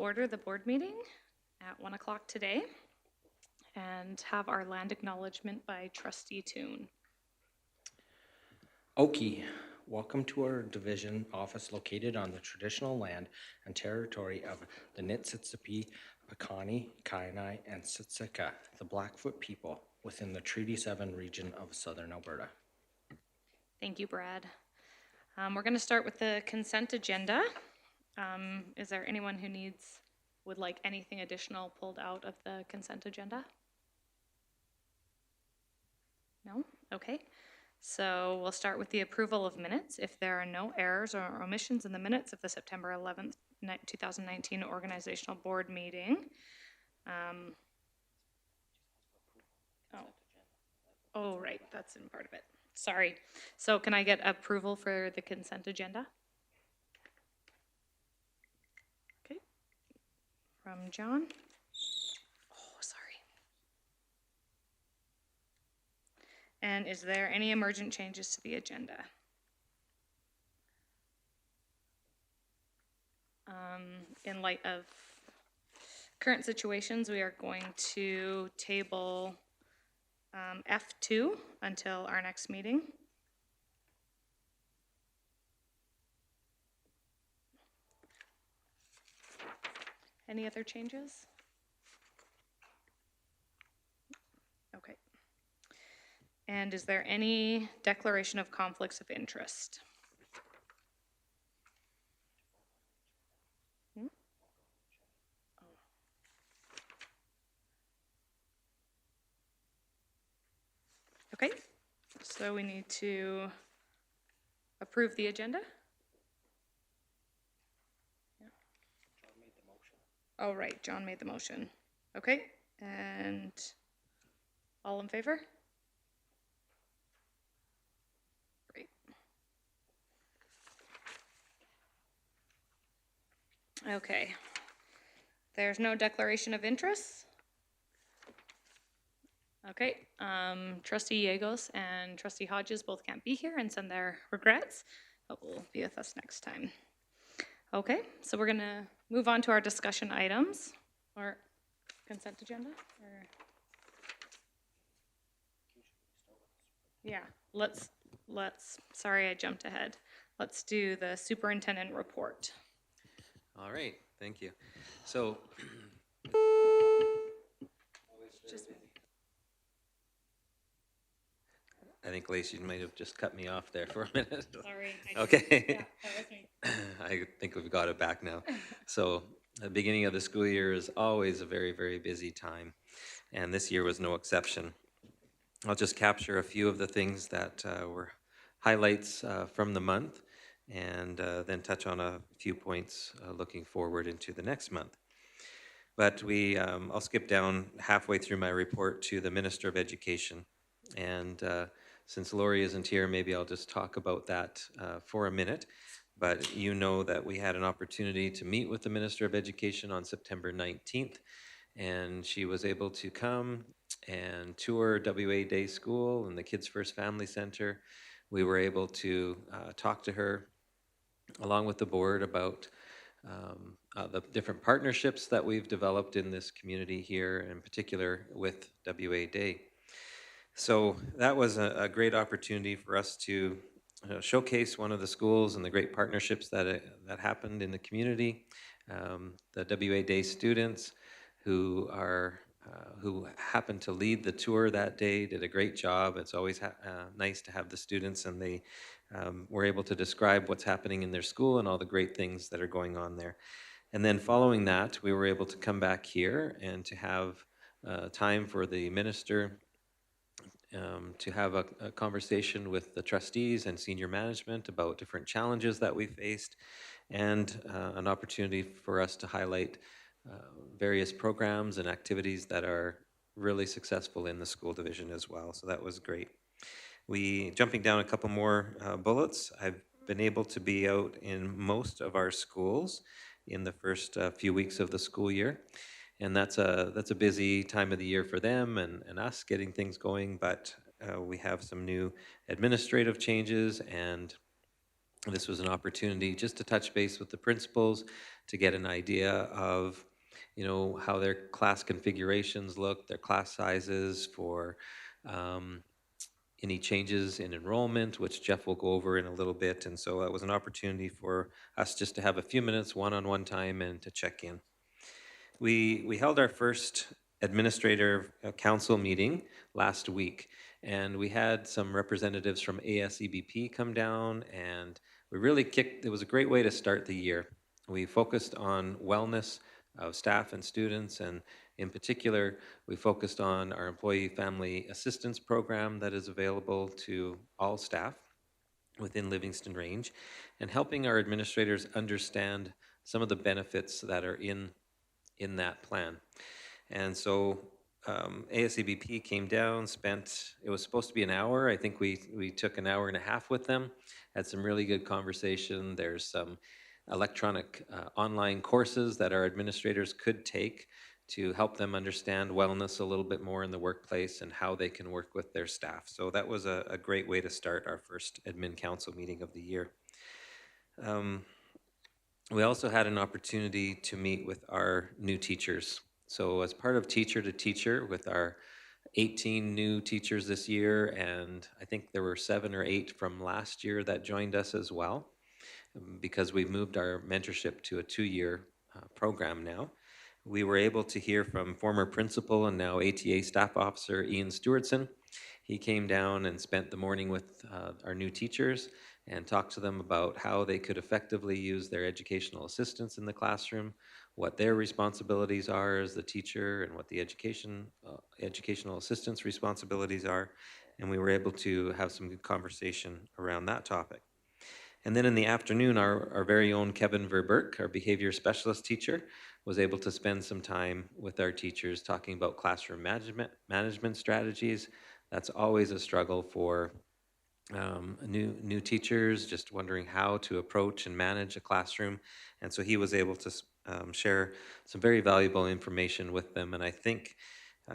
order the board meeting at 1 o'clock today and have our land acknowledgement by Trustee Toon. Oki, welcome to our division office located on the traditional land and territory of the Niitsitapi, Piikani, Kainai, and Siksika, the Blackfoot people within the Treaty 7 region of southern Alberta. Thank you, Brad. We're going to start with the consent agenda. Is there anyone who would like anything additional pulled out of the consent agenda? No? Okay. So we'll start with the approval of minutes. If there are no errors or omissions in the minutes of the September 11th, 2019 organizational board meeting. Oh, right, that's in part of it. Sorry. So can I get approval for the consent agenda? Okay. From John. Oh, sorry. And is there any emergent changes to the agenda? In light of current situations, we are going to table F2 until our next meeting. Any other changes? Okay. And is there any declaration of conflicts of interest? Okay, so we need to approve the agenda. Yeah. John made the motion. Oh, right, John made the motion. Okay, and all in favor? Great. Okay, there's no declaration of interest. Okay, Trustee Yagos and Trustee Hodges both can't be here and send their regrets, but will be with us next time. Okay, so we're gonna move on to our discussion items or consent agenda. Yeah, let's. Sorry, I jumped ahead. Let's do the superintendent report. All right, thank you. So. I think Lacey might have just cut me off there for a minute. Sorry. Okay. Yeah, that was me. I think we've got it back now. So the beginning of the school year is always a very, very busy time, and this year was no exception. I'll just capture a few of the things that were highlights from the month, and then touch on a few points looking forward into the next month. But I'll skip down halfway through my report to the Minister of Education, and since Lori isn't here, maybe I'll just talk about that for a minute. But you know that we had an opportunity to meet with the Minister of Education on September 19th, and she was able to come and tour WA Day School and the Kids First Family Center. We were able to talk to her along with the board about the different partnerships that we've developed in this community here, in particular with WA Day. So that was a great opportunity for us to showcase one of the schools and the great partnerships that happened in the community. The WA Day students who happened to lead the tour that day did a great job. It's always nice to have the students, and they were able to describe what's happening in their school and all the great things that are going on there. And then following that, we were able to come back here and to have time for the minister to have a conversation with the trustees and senior management about different challenges that we faced, and an opportunity for us to highlight various programs and activities that are really successful in the school division as well. So that was great. Jumping down a couple more bullets, I've been able to be out in most of our schools in the first few weeks of the school year. And that's a busy time of the year for them and us getting things going, but we have some new administrative changes and This was an opportunity just to touch base with the principals, to get an idea of, how their class configurations look, their class sizes, for um, any changes in enrollment, which Jeff will go over in a little bit. And so it was an opportunity for us just to have a few minutes one-on-one time and to check in. We held our first administrator council meeting last week, and we had some representatives from ASEBP come down, and it was a great way to start the year. We focused on wellness of staff and students, and in particular, we focused on our employee family assistance program that is available to all staff within Livingston Range, and helping our administrators understand some of the benefits that are in that plan. And so ASEBP came down, it was supposed to be an hour. I think we took an hour and a half with them, had some really good conversation. There's some electronic online courses that our administrators could take to help them understand wellness a little bit more in the workplace and how they can work with their staff. So that was a great way to start our first admin council meeting of the year. We also had an opportunity to meet with our new teachers. So as part of Teacher to Teacher, with our 18 new teachers this year, and I think there were 7 or 8 from last year that joined us as well, because we've moved our mentorship to a 2-year program now. We were able to hear from former principal and now ATA staff officer Ian Stewartson. He came down and spent the morning with our new teachers and talked to them about how they could effectively use their educational assistants in the classroom, what their responsibilities are as the teacher, and what the educational assistants' responsibilities are. And we were able to have some good conversation around that topic. And then in the afternoon, our very own Kevin Verberk, our behavior specialist teacher, was able to spend some time with our teachers talking about classroom management strategies. That's always a struggle for new teachers, just wondering how to approach and manage a classroom. And so he was able to share some very valuable information with them. And I think,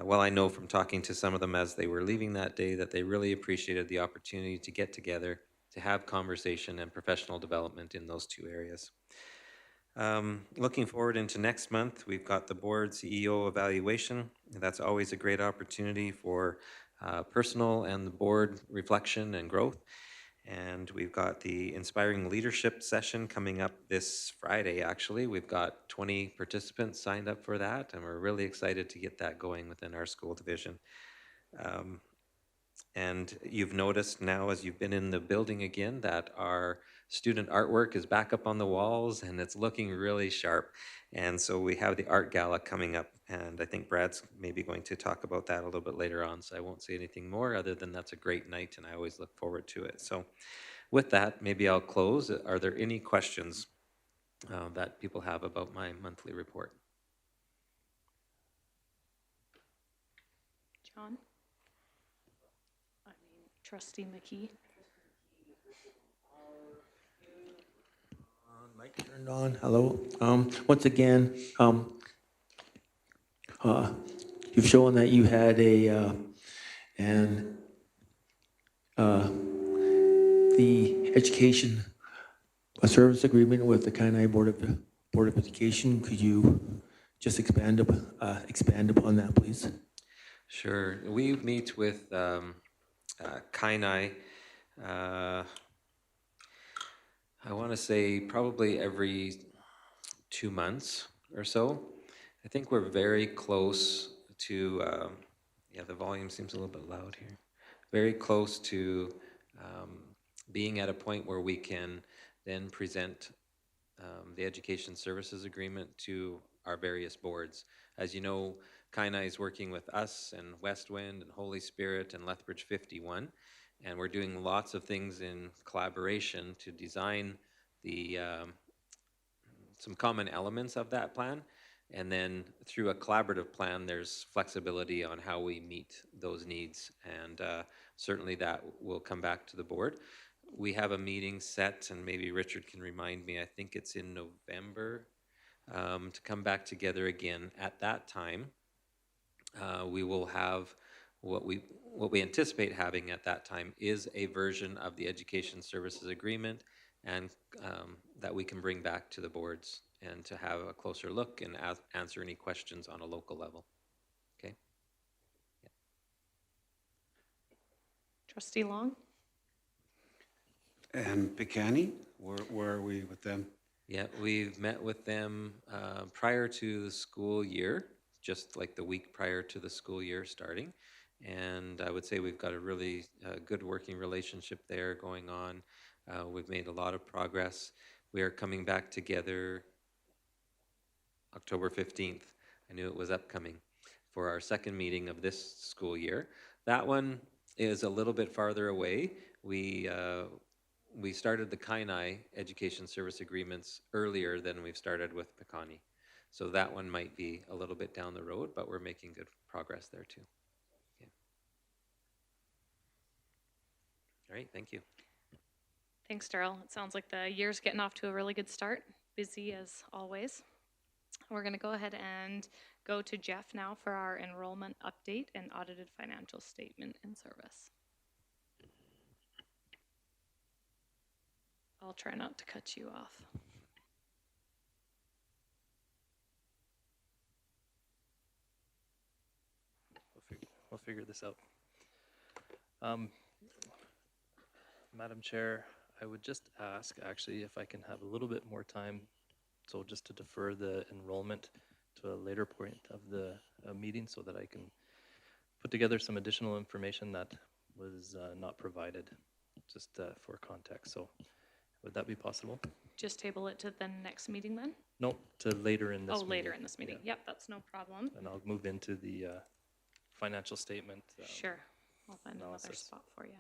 well, I know from talking to some of them as they were leaving that day, that they really appreciated the opportunity to get together, to have conversation and professional development in those 2 areas. Looking forward into next month, we've got the board CEO evaluation. That's always a great opportunity for personal and the board reflection and growth. And we've got the Inspiring Leadership session coming up this Friday, actually. We've got 20 participants signed up for that, and we're really excited to get that going within our school division. And you've noticed now, as you've been in the building again, that our student artwork is back up on the walls and it's looking really sharp. And so we have the art gala coming up, and I think Brad's maybe going to talk about that a little bit later on. So I won't say anything more other than that's a great night and I always look forward to it. So with that, maybe I'll close. Are there any questions that people have about my monthly report? John? Trustee McKee. Mic turned on. Hello. Once again, you've shown that you had the education service agreement with the Kainai Board of Education. Could you just expand upon that, please? Sure. We meet with Kainai, I want to say probably every 2 months or so. I think we're very close to, yeah, the volume seems a little bit loud here. Very close to being at a point where we can then present the Education Services Agreement to our various boards. As you know, Kainai is working with us and Westwind and Holy Spirit and Lethbridge 51, and we're doing lots of things in collaboration to design the some common elements of that plan. And then through a collaborative plan, there's flexibility on how we meet those needs, and certainly that will come back to the board. We have a meeting set, and maybe Richard can remind me, I think it's in November, to come back together again. At that time, we will have what we anticipate having at that time is a version of the Education Services Agreement and that we can bring back to the boards and to have a closer look and answer any questions on a local level. Okay. Trustee Long? And Picani, where are we with them? Yeah, we've met with them prior to the school year, just like the week prior to the school year starting. And I would say we've got a really good working relationship there going on. We've made a lot of progress. We are coming back together October 15th. I knew it was upcoming for our second meeting of this school year. That one is a little bit farther away. We started the Kainai Education Service Agreements earlier than we've started with Pecani. So that one might be a little bit down the road, but we're making good progress there too. Okay. All right, thank you. Thanks, Daryl. It sounds like the year's getting off to a really good start. Busy as always. We're going to go ahead and go to Jeff now for our enrollment update and audited financial statement in service. I'll try not to cut you off. We'll figure this out. Madam Chair, I would just ask actually if I can have a little bit more time, so just to defer the enrollment to a later point of the meeting so that I can put together some additional information that was not provided, just for context. So would that be possible? Just table it to the next meeting then? No, to later in this Oh, meeting. later in this meeting. Yeah. Yep, that's no problem. And I'll move into the financial statement. Sure. I'll find another analysis. spot for you.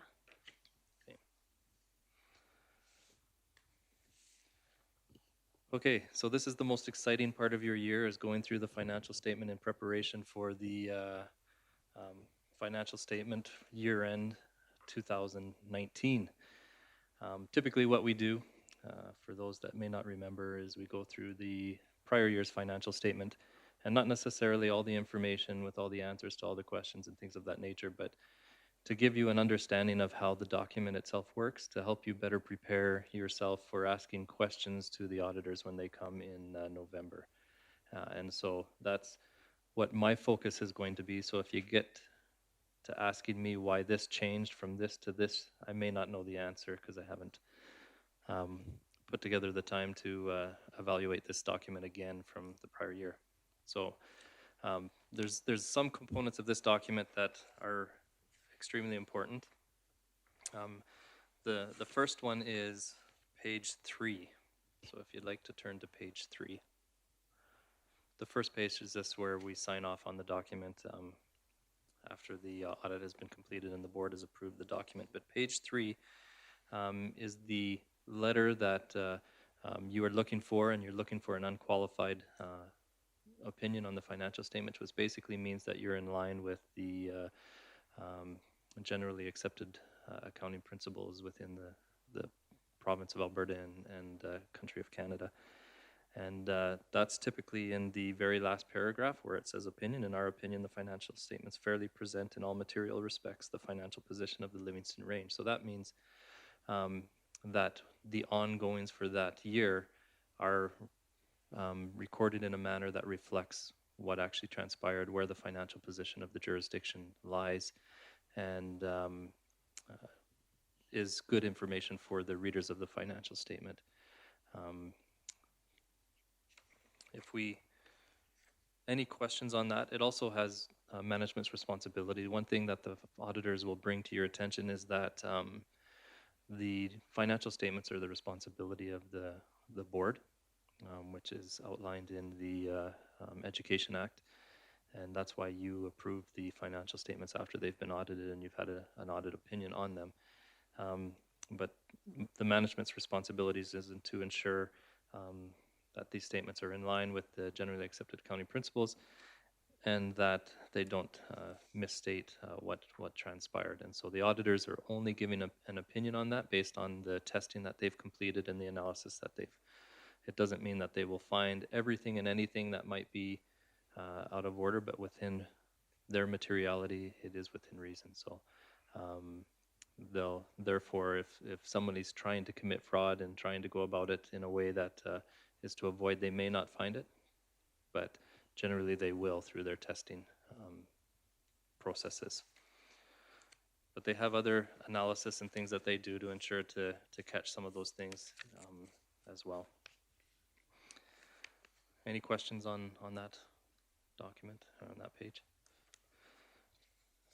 Okay, so this is the most exciting part of your year, is going through the financial statement in preparation for the financial statement year-end 2019. Typically what we do, for those that may not remember, is we go through the prior year's financial statement, and not necessarily all the information with all the answers to all the questions and things of that nature, but to give you an understanding of how the document itself works, to help you better prepare yourself for asking questions to the auditors when they come in November. And so that's what my focus is going to be. So if you get to asking me why this changed from this to this, I may not know the answer because I haven't put together the time to evaluate this document again from the prior year. So there's some components of this document that are extremely important. The first one is page 3. So if you'd like to turn to page 3. The first page is this, where we sign off on the document after the audit has been completed and the board has approved the document. But page 3 is the letter that you are looking for, and you're looking for an unqualified opinion on the financial statement, which basically means that you're in line with the generally accepted accounting principles within the province of Alberta and country of Canada. And that's typically in the very last paragraph where it says opinion. In our opinion, the financial statements fairly present in all material respects the financial position of the Livingston Range. So that means that the ongoings for that year are recorded in a manner that reflects what actually transpired, where the financial position of the jurisdiction lies, and is good information for the readers of the financial statement. Any questions on that? It also has management's responsibility. One thing that the auditors will bring to your attention is that the financial statements are the responsibility of the board, which is outlined in the Education Act. And that's why you approve the financial statements after they've been audited and you've had an audit opinion on them. But the management's responsibilities is to ensure that these statements are in line with the generally accepted accounting principles and that they don't misstate what transpired. And so the auditors are only giving an opinion on that based on the testing that they've completed and the analysis that they've. It doesn't mean that they will find everything and anything that might be out of order, but within their materiality, it is within reason. So they'll, therefore, if somebody's trying to commit fraud and trying to go about it in a way that is to avoid, they may not find it, but generally they will through their testing processes. But they have other analysis and things that they do to ensure to catch some of those things as well. Any questions on that document, on that page?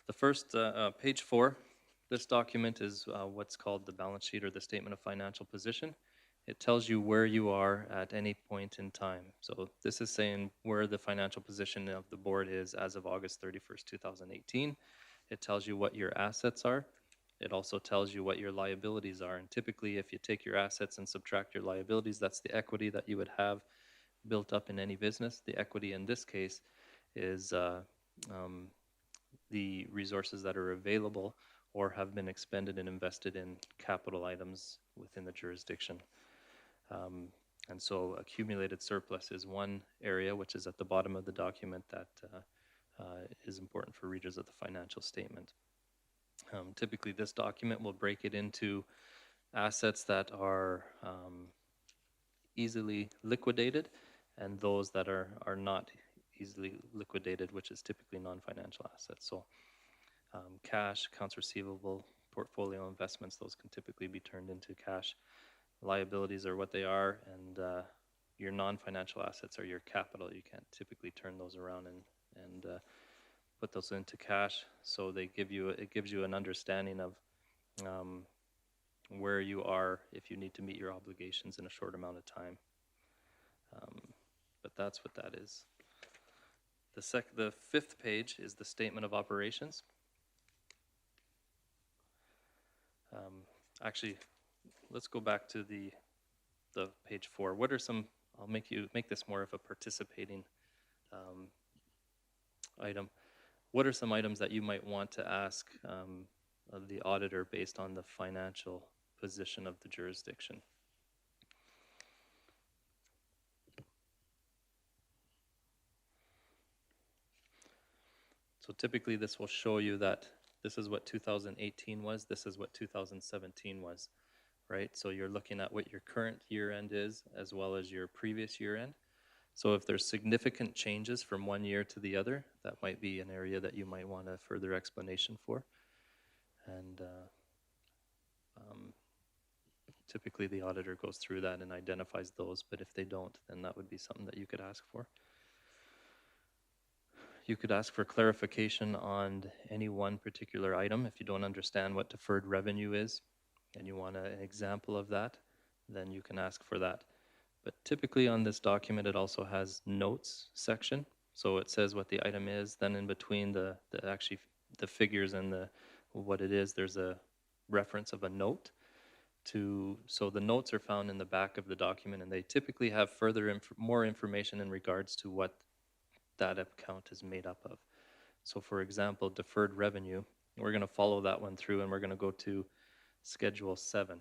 The first, page 4, this document is what's called the balance sheet or the statement of financial position. It tells you where you are at any point in time. So this is saying where the financial position of the board is as of August 31st, 2018. It tells you what your assets are. It also tells you what your liabilities are. And typically, if you take your assets and subtract your liabilities, that's the equity that you would have built up in any business. The equity in this case is the resources that are available or have been expended and invested in capital items within the jurisdiction. And so accumulated surplus is one area, which is at the bottom of the document, that is important for readers of the financial statement. Typically, this document will break it into assets that are easily liquidated and those that are not easily liquidated, which is typically non-financial assets. So cash, accounts receivable, portfolio investments, those can typically be turned into cash. Liabilities are what they are, and your non-financial assets are your capital. You can't typically turn those around and put those into cash. So it gives you an understanding of where you are if you need to meet your obligations in a short amount of time. But that's what that is. The fifth page is the statement of operations. Actually, let's go back to the page 4. What are some? I'll make this more of a participating item. What are some items that you might want to ask of the auditor based on the financial position of the jurisdiction? So typically this will show you that this is what 2018 was, this is what 2017 was, right? So you're looking at what your current year end is as well as your previous year end. So if there's significant changes from one year to the other, that might be an area that you might want a further explanation for. And typically the auditor goes through that and identifies those, but if they don't, then that would be something that you could ask for. You could ask for clarification on any one particular item. If you don't understand what deferred revenue is and you want an example of that, then you can ask for that. But typically on this document, it also has notes section. So it says what the item is. Then in between the figures and what it is, there's a reference of a note. So the notes are found in the back of the document, and they typically have more information in regards to what that account is made up of. So for example, deferred revenue, we're going to follow that one through, and we're going to go to Schedule 7.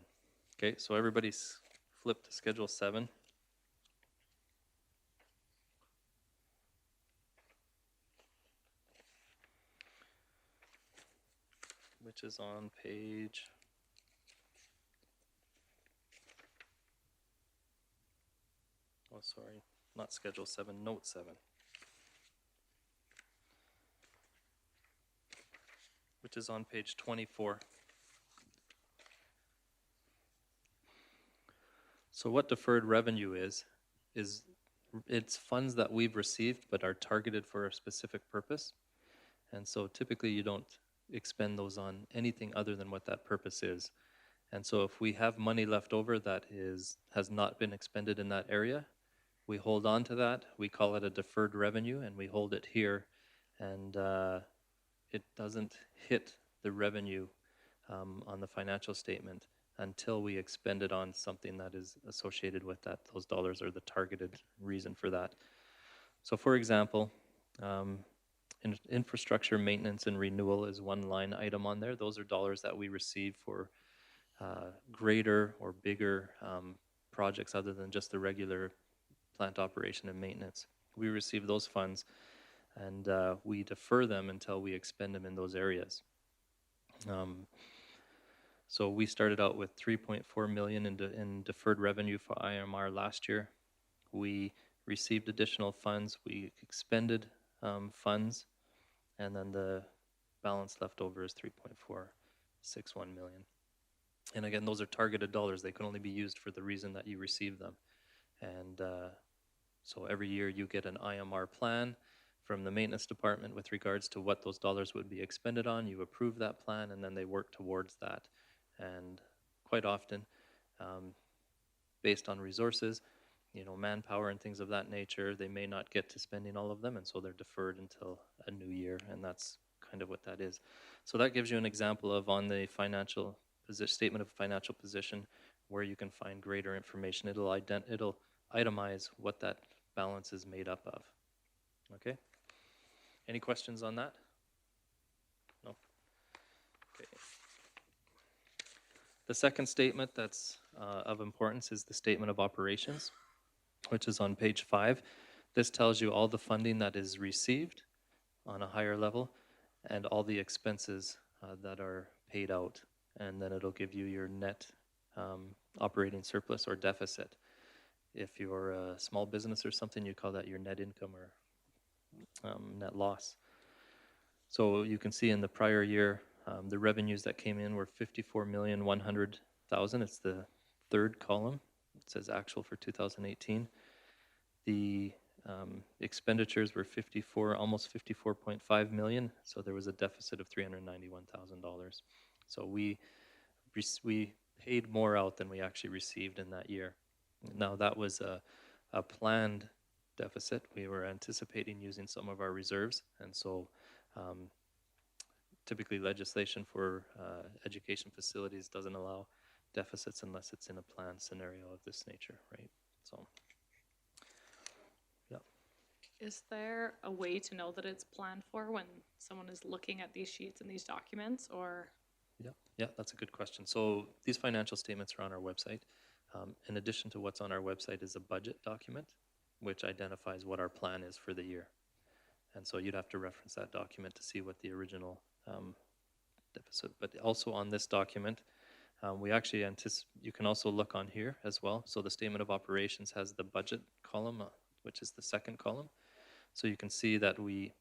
Okay, so everybody's flip to Schedule 7. Which is on page... Oh, sorry, not Schedule 7, Note 7. Which is on page 24. So what deferred revenue is it's funds that we've received but are targeted for a specific purpose. And so typically you don't expend those on anything other than what that purpose is. And so if we have money left over that has not been expended in that area, we hold on to that. We call it a deferred revenue, and we hold it here. And it doesn't hit the revenue on the financial statement until we expend it on something that is associated with that. Those dollars are the targeted reason for that. So for example, infrastructure maintenance and renewal is one line item on there. Those are dollars that we receive for greater or bigger projects other than just the regular plant operation and maintenance. We receive those funds, and we defer them until we expend them in those areas. So we started out with 3.4 million in deferred revenue for IMR last year. We received additional funds, we expended funds, and then the balance left over is 3.461 million. And again, those are targeted dollars. They can only be used for the reason that you receive them. And so every year you get an IMR plan from the maintenance department with regards to what those dollars would be expended on. You approve that plan, and then they work towards that. And quite often, based on resources, manpower and things of that nature, they may not get to spending all of them, and so they're deferred until a new year, and that's kind of what that is. So that gives you an example of on the financial statement of financial position where you can find greater information. It'll itemize what that balance is made up of. Okay? Any questions on that? No? Okay. The second statement that's of importance is the statement of operations, which is on page 5. This tells you all the funding that is received on a higher level and all the expenses that are paid out. And then it'll give you your net operating surplus or deficit. If you're a small business or something, you call that your net income or net loss. So you can see in the prior year, the revenues that came in were 54,100,000. It's the third column. It says actual for 2018. The expenditures were almost 54.5 million. So there was a deficit of $391,000. So we paid more out than we actually received in that year. Now that was a planned deficit. We were anticipating using some of our reserves, and so typically legislation for education facilities doesn't allow deficits unless it's in a planned scenario of this nature, right? So, yeah. Is there a way to know that it's planned for when someone is looking at these sheets and these documents, or? Yeah, that's a good question. So these financial statements are on our website. In addition to what's on our website is a budget document, which identifies what our plan is for the year. And so you'd have to reference that document to see what the original deficit. But also on this document, we actually you can also look on here as well. So the statement of operations has the budget column, which is the second column. So you can see that we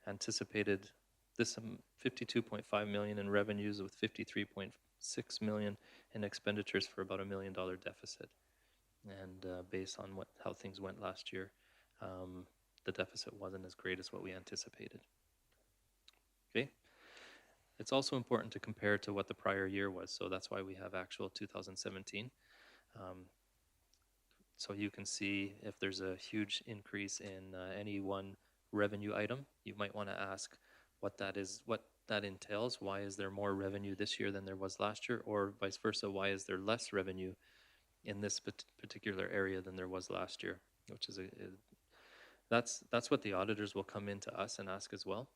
anticipated this 52.5 million in revenues with 53.6 million in expenditures for about $1 million deficit. And based on how things went last year, the deficit wasn't as great as what we anticipated. Okay. It's also important to compare to what the prior year was, so that's why we have actual 2017. So you can see if there's a huge increase in any one revenue item, you might want to ask what that is, what that entails. Why is there more revenue this year than there was last year, or vice versa? Why is there less revenue in this particular area than there was last year? Which is that's what the auditors will come into us and ask as well,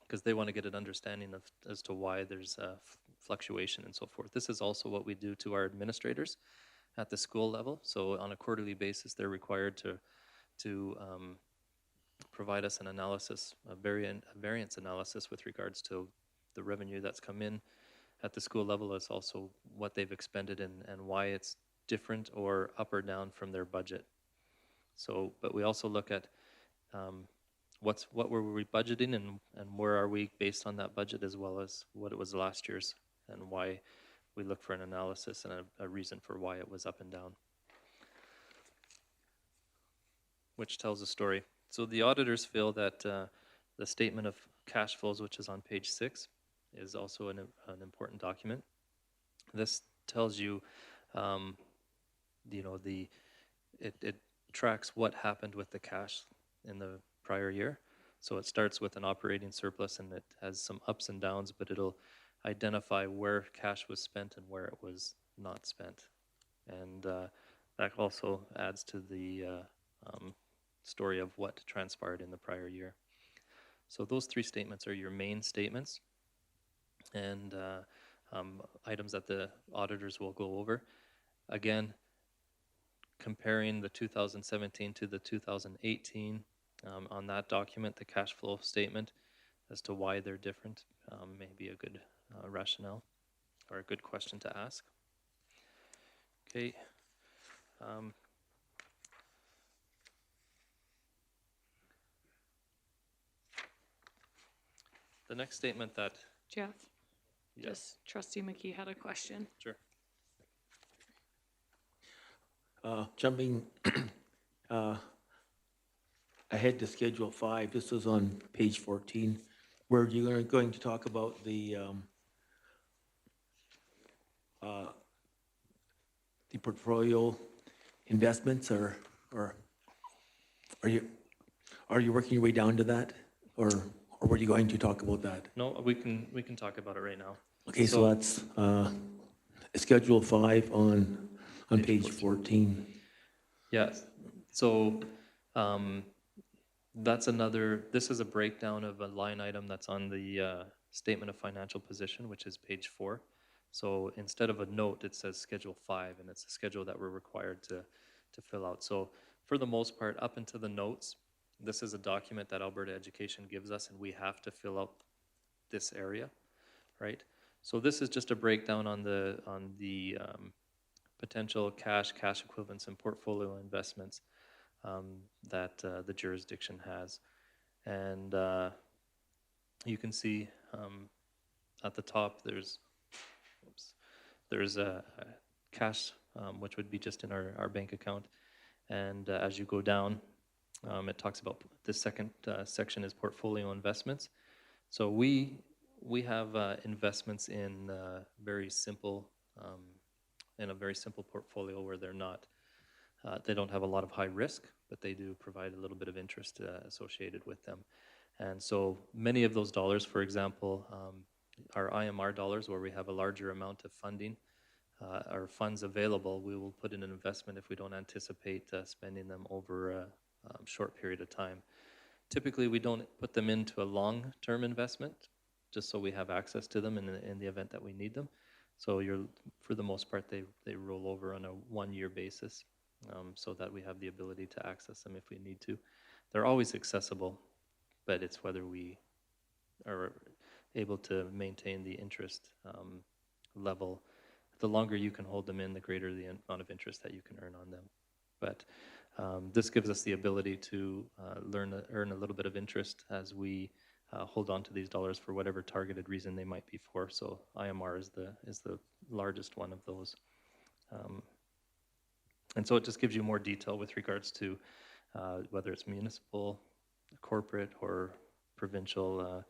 because they want to get an understanding of as to why there's a fluctuation and so forth. This is also what we do to our administrators at the school level. So on a quarterly basis, they're required to provide us an analysis, a variance analysis with regards to the revenue that's come in at the school level, as also what they've expended and why it's different or up or down from their budget. So, but we also look at what were we budgeting and where are we based on that budget, as well as what it was last year's and why we look for an analysis and a reason for why it was up and down, which tells a story. So the auditors feel that the statement of cash flows, which is on page 6, is also an important document. This tells you, it tracks what happened with the cash in the prior year. So it starts with an operating surplus and it has some ups and downs, but it'll identify where cash was spent and where it was not spent. And that also adds to the story of what transpired in the prior year. So those 3 statements are your main statements and items that the auditors will go over. Again, comparing the 2017 to the 2018 on that document, the cash flow statement, as to why they're different may be a good rationale. or a good question to ask. Okay. Um, the next statement that, Jeff, yes, just trustee McKee had a question. sure. Jumping ahead to Schedule 5, this is on page 14, where you're going to talk about the portfolio investments, or are you working your way down to that, or were you going to talk about that? No, we can talk about it right now. Okay, so that's Schedule 5 on page 14. Yeah, so that's another, this is a breakdown of a line item that's on the statement of financial position, which is page 4. So instead of a note, it says Schedule 5, and it's a schedule that we're required to fill out. So for the most part, up into the notes, this is a document that Alberta Education gives us, and we have to fill out this area, right? So this is just a breakdown on the potential cash equivalents, and portfolio investments that the jurisdiction has. And you can see at the top there's a cash, which would be just in our bank account. And as you go down, it talks about the second section is portfolio investments. So we have investments in very simple in a very simple portfolio where they're not they don't have a lot of high risk, but they do provide a little bit of interest associated with them. And so many of those dollars, for example, our IMR dollars, where we have a larger amount of funding or funds available, we will put in an investment if we don't anticipate spending them over a short period of time. Typically, we don't put them into a long-term investment, just so we have access to them in the event that we need them. So for the most part, they roll over on a one-year basis, so that we have the ability to access them if we need to. They're always accessible, but it's whether we are able to maintain the interest level. The longer you can hold them in, the greater the amount of interest that you can earn on them. But this gives us the ability to earn a little bit of interest as we hold on to these dollars for whatever targeted reason they might be for. So IMR is the largest one of those. And so it just gives you more detail with regards to whether it's municipal, corporate, or provincial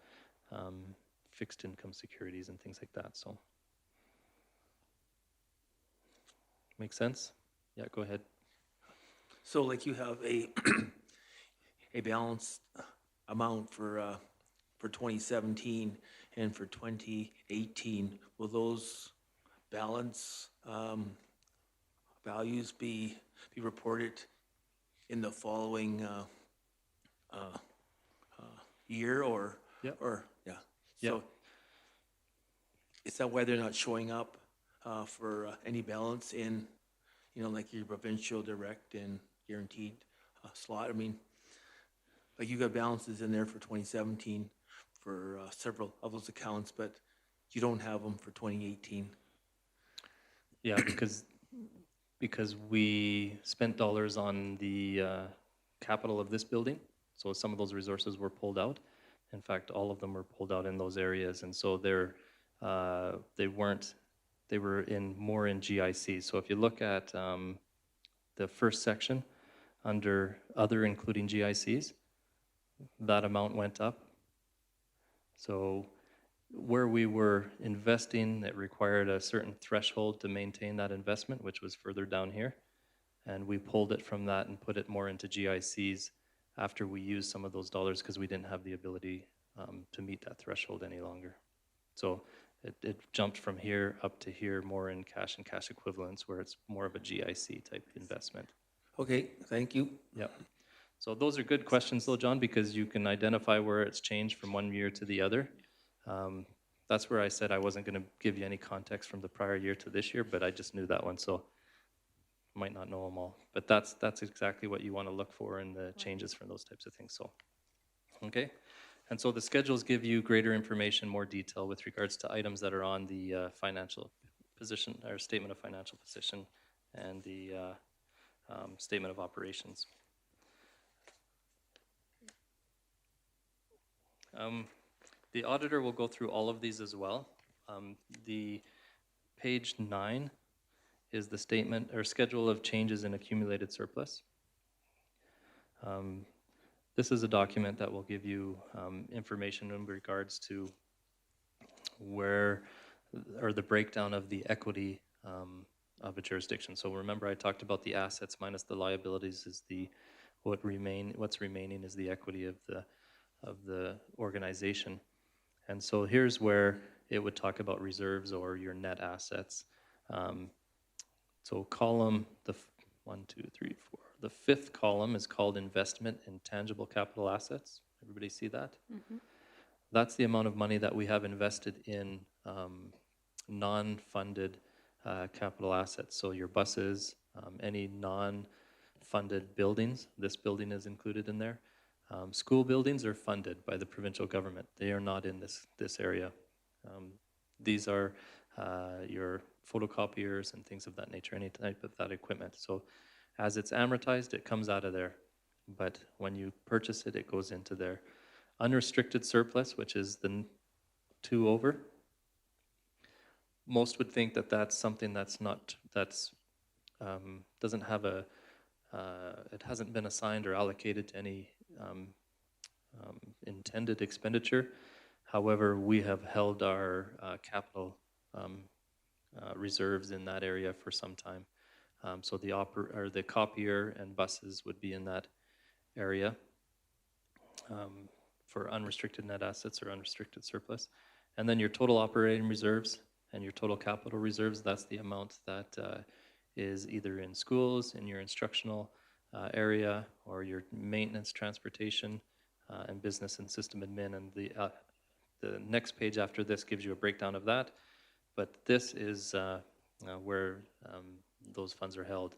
fixed income securities and things like that. So, make sense? Yeah, go ahead. So like you have a a balanced amount for 2017 and for 2018. Will those balance values be reported in the following year, or Yep. or yeah? Yep. So is that why they're not showing up for any balance in, like your provincial direct and guaranteed slot? I mean, like you got balances in there for 2017 for several of those accounts, but you don't have them for 2018. Yeah, because we spent dollars on the capital of this building, so some of those resources were pulled out. In fact, all of them were pulled out in those areas, and so they were more in GIC. So if you look at the first section under other, including GICs, that amount went up. So where we were investing, it required a certain threshold to maintain that investment, which was further down here. And we pulled it from that and put it more into GICs after we used some of those dollars because we didn't have the ability to meet that threshold any longer. So it jumped from here up to here more in cash and cash equivalents, where it's more of a GIC type investment. Okay, thank you. Yep. So those are good questions though, John, because you can identify where it's changed from one year to the other. That's where I said I wasn't going to give you any context from the prior year to this year, but I just knew that one, so might not know them all. But that's exactly what you want to look for in the changes from those types of things. So, okay. And so the schedules give you greater information, more detail with regards to items that are on the financial position, or statement of financial position, and the statement of operations. The auditor will go through all of these as well. The page 9 is the statement or schedule of changes in accumulated surplus. This is a document that will give you information in regards to where, or the breakdown of the equity of a jurisdiction. So remember, I talked about the assets minus the liabilities is the what's remaining is the equity of the organization. And so here's where it would talk about reserves or your net assets. So column, the fifth column is called investment in tangible capital assets. Everybody see that? That's the amount of money that we have invested in non-funded capital assets. So your buses, any non-funded buildings, this building is included in there. School buildings are funded by the provincial government. They are not in this area. These are your photocopiers and things of that nature, any type of that equipment. So as it's amortized, it comes out of there. But when you purchase it, it goes into there. Unrestricted surplus, which is the 2 over. Most would think that that's something that's not, doesn't have a, it hasn't been assigned or allocated to any intended expenditure. However, we have held our capital reserves in that area for some time. So the copier and buses would be in that area for unrestricted net assets or unrestricted surplus. And then your total operating reserves and your total capital reserves, that's the amount that is either in schools, in your instructional area, or your maintenance, transportation, and business and system admin. And the next page after this gives you a breakdown of that. But this is where those funds are held.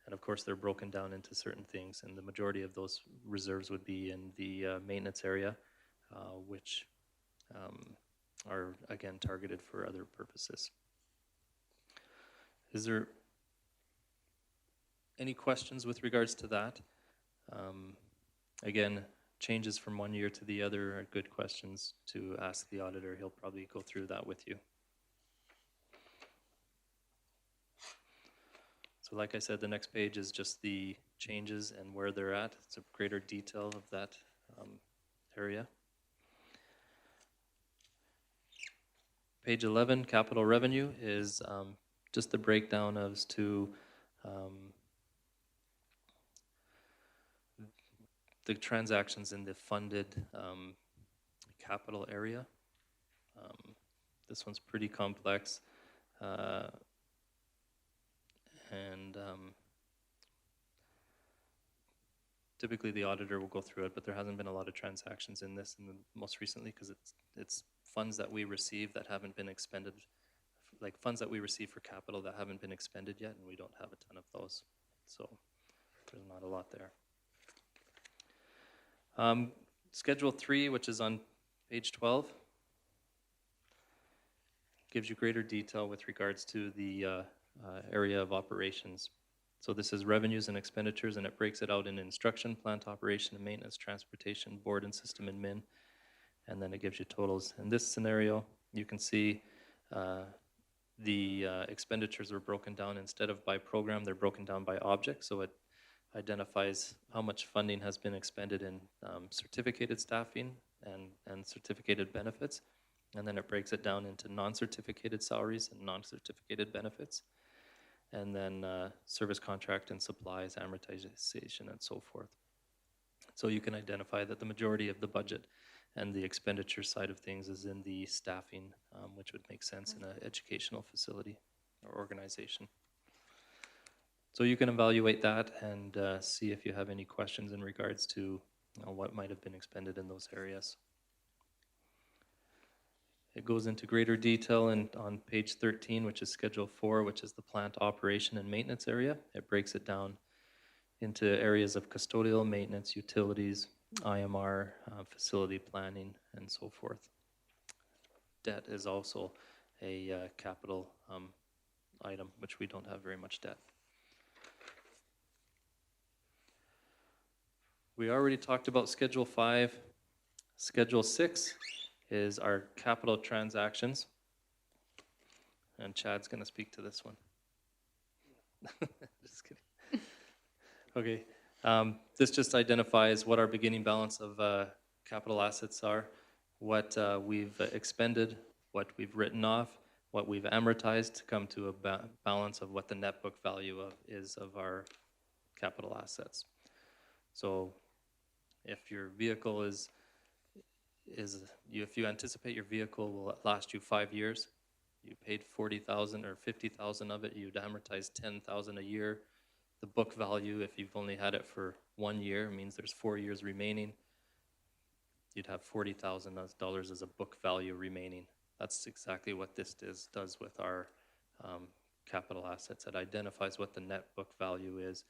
And of course, they're broken down into certain things. And the majority of those reserves would be in the maintenance area, which are, again, targeted for other purposes. Is there any questions with regards to that? Again, changes from one year to the other are good questions to ask the auditor. He'll probably go through that with you. So like I said, the next page is just the changes and where they're at. It's a greater detail of that area. Page 11, capital revenue, is just the breakdown as to the transactions in the funded capital area. This one's pretty complex. Typically the auditor will go through it, but there hasn't been a lot of transactions in this most recently because it's funds that we receive that haven't been expended, like funds that we receive for capital that haven't been expended yet, and we don't have a ton of those. So there's not a lot there. Schedule 3, which is on page 12, gives you greater detail with regards to the area of operations. So this is revenues and expenditures, and it breaks it out in instruction, plant operation and maintenance, transportation, board and system admin, and then it gives you totals. In this scenario, you can see the expenditures are broken down. Instead of by program, they're broken down by object, so it identifies how much funding has been expended in certificated staffing and certificated benefits, and then it breaks it down into non-certificated salaries and non-certificated benefits, and then service contract and supplies, amortization, and so forth. So you can identify that the majority of the budget and the expenditure side of things is in the staffing, which would make sense in an educational facility or organization. So you can evaluate that and see if you have any questions in regards to what might have been expended in those areas. It goes into greater detail on page 13, which is Schedule 4, which is the plant operation and maintenance area. It breaks it down into areas of custodial, maintenance, utilities, IMR, facility planning, and so forth. Debt is also a capital item, which we don't have very much debt. We already talked about Schedule 5. Schedule 6 is our capital transactions. And Chad's going to speak to this one. Just kidding. Okay. This just identifies what our beginning balance of capital assets are, what we've expended, what we've written off, what we've amortized to come to a balance of what the net book value is of our capital assets. So if your vehicle if you anticipate your vehicle will last you 5 years, you paid 40,000 or 50,000 of it, you'd amortize 10,000 a year. The book value, if you've only had it for 1 year, means there's 4 years remaining. You'd have $40,000 as a book value remaining. That's exactly what this does with our capital assets. It identifies what the net book value is.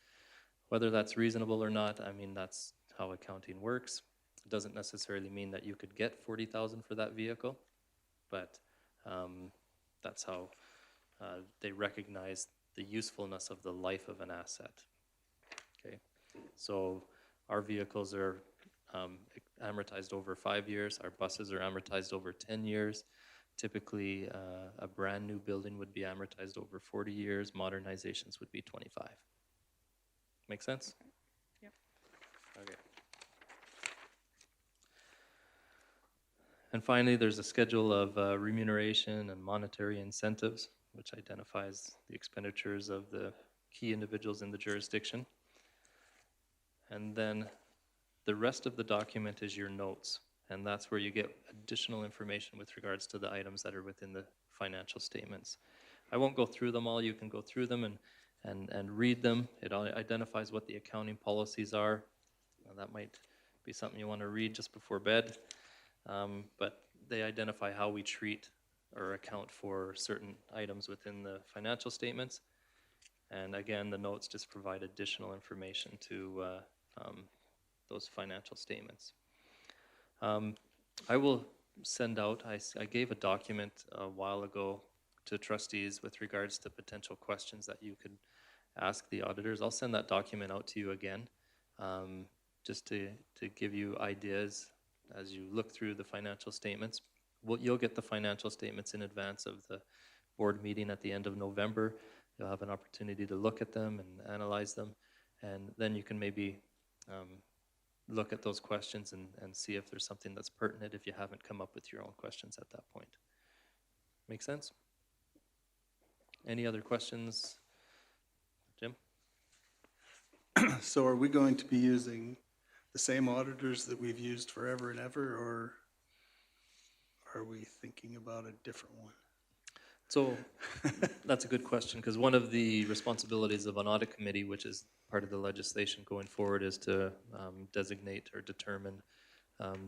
Whether that's reasonable or not, I mean, that's how accounting works. It doesn't necessarily mean that you could get 40,000 for that vehicle, but that's how they recognize the usefulness of the life of an asset. Okay, so our vehicles are amortized over 5 years. Our buses are amortized over 10 years. Typically, a brand new building would be amortized over 40 years. Modernizations would be 25. Make sense? Yep. Okay. And finally, there's a schedule of remuneration and monetary incentives, which identifies the expenditures of the key individuals in the jurisdiction. And then the rest of the document is your notes, and that's where you get additional information with regards to the items that are within the financial statements. I won't go through them all. You can go through them and read them. It identifies what the accounting policies are. Now, that might be something you want to read just before bed, but they identify how we treat or account for certain items within the financial statements. And again, the notes just provide additional information to those financial statements. I will send out, I gave a document a while ago to trustees with regards to potential questions that you could ask the auditors. I'll send that document out to you again, just to give you ideas as you look through the financial statements. You'll get the financial statements in advance of the board meeting at the end of November. You'll have an opportunity to look at them and analyze them, and then you can maybe look at those questions and see if there's something that's pertinent if you haven't come up with your own questions at that point. Make sense? Any other questions? Jim? So are we going to be using the same auditors that we've used forever and ever, or are we thinking about a different one? So that's a good question, because one of the responsibilities of an audit committee, which is part of the legislation going forward, is to designate or determine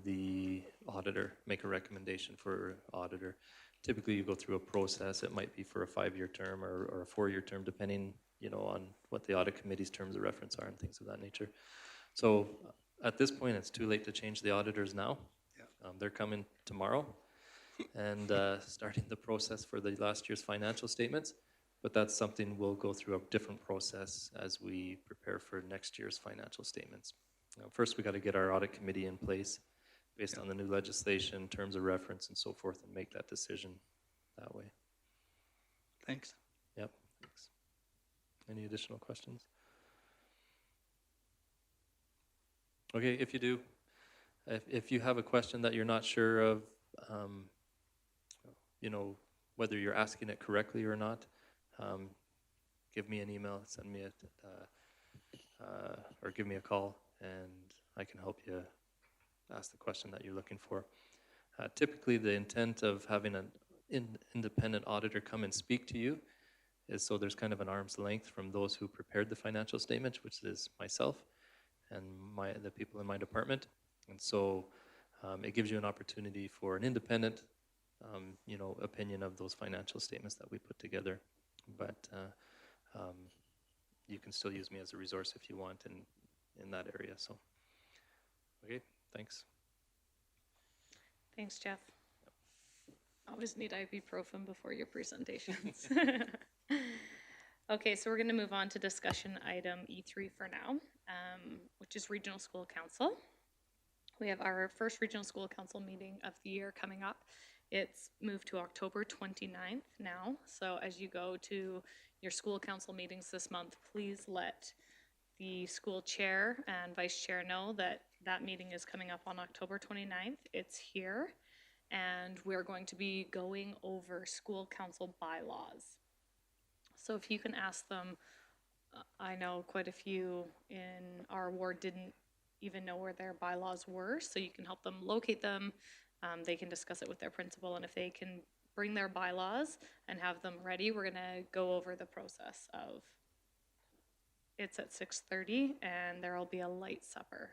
the auditor, make a recommendation for auditor. Typically, you go through a process. It might be for a 5-year term or a 4-year term, depending, on what the audit committee's terms of reference are and things of that nature. So at this point, it's too late to change the auditors now. Yeah. They're coming tomorrow and starting the process for the last year's financial statements. But that's something we'll go through a different process as we prepare for next year's financial statements. First, we got to get our audit committee in place based on the new legislation, terms of reference, and so forth, and make that decision that way. Thanks. Yep, thanks. Any additional questions? Okay, if you do, if you have a question that you're not sure of, whether you're asking it correctly or not, give me an email, send me or give me a call, and I can help you ask the question that you're looking for. Typically, the intent of having an independent auditor come and speak to you is so there's kind of an arm's length from those who prepared the financial statement, which is myself and the people in my department. And so it gives you an opportunity for an independent opinion of those financial statements that we put together. But you can still use me as a resource if you want in that area. So Okay, thanks. Thanks, Jeff. Always need ibuprofen before your presentations. Okay, so we're going to move on to discussion item E3 for now, which is Regional School Council. We have our first Regional School Council meeting of the year coming up. It's moved to October 29th now, so as you go to your school council meetings this month, please let the school chair and vice chair know that that meeting is coming up on October 29th. It's here, and we're going to be going over school council bylaws. So if you can ask them, I know quite a few in our ward didn't even know where their bylaws were, so you can help them locate them. They can discuss it with their principal, and if they can bring their bylaws and have them ready, we're gonna go over the process of, it's at 6:30, and there'll be a light supper.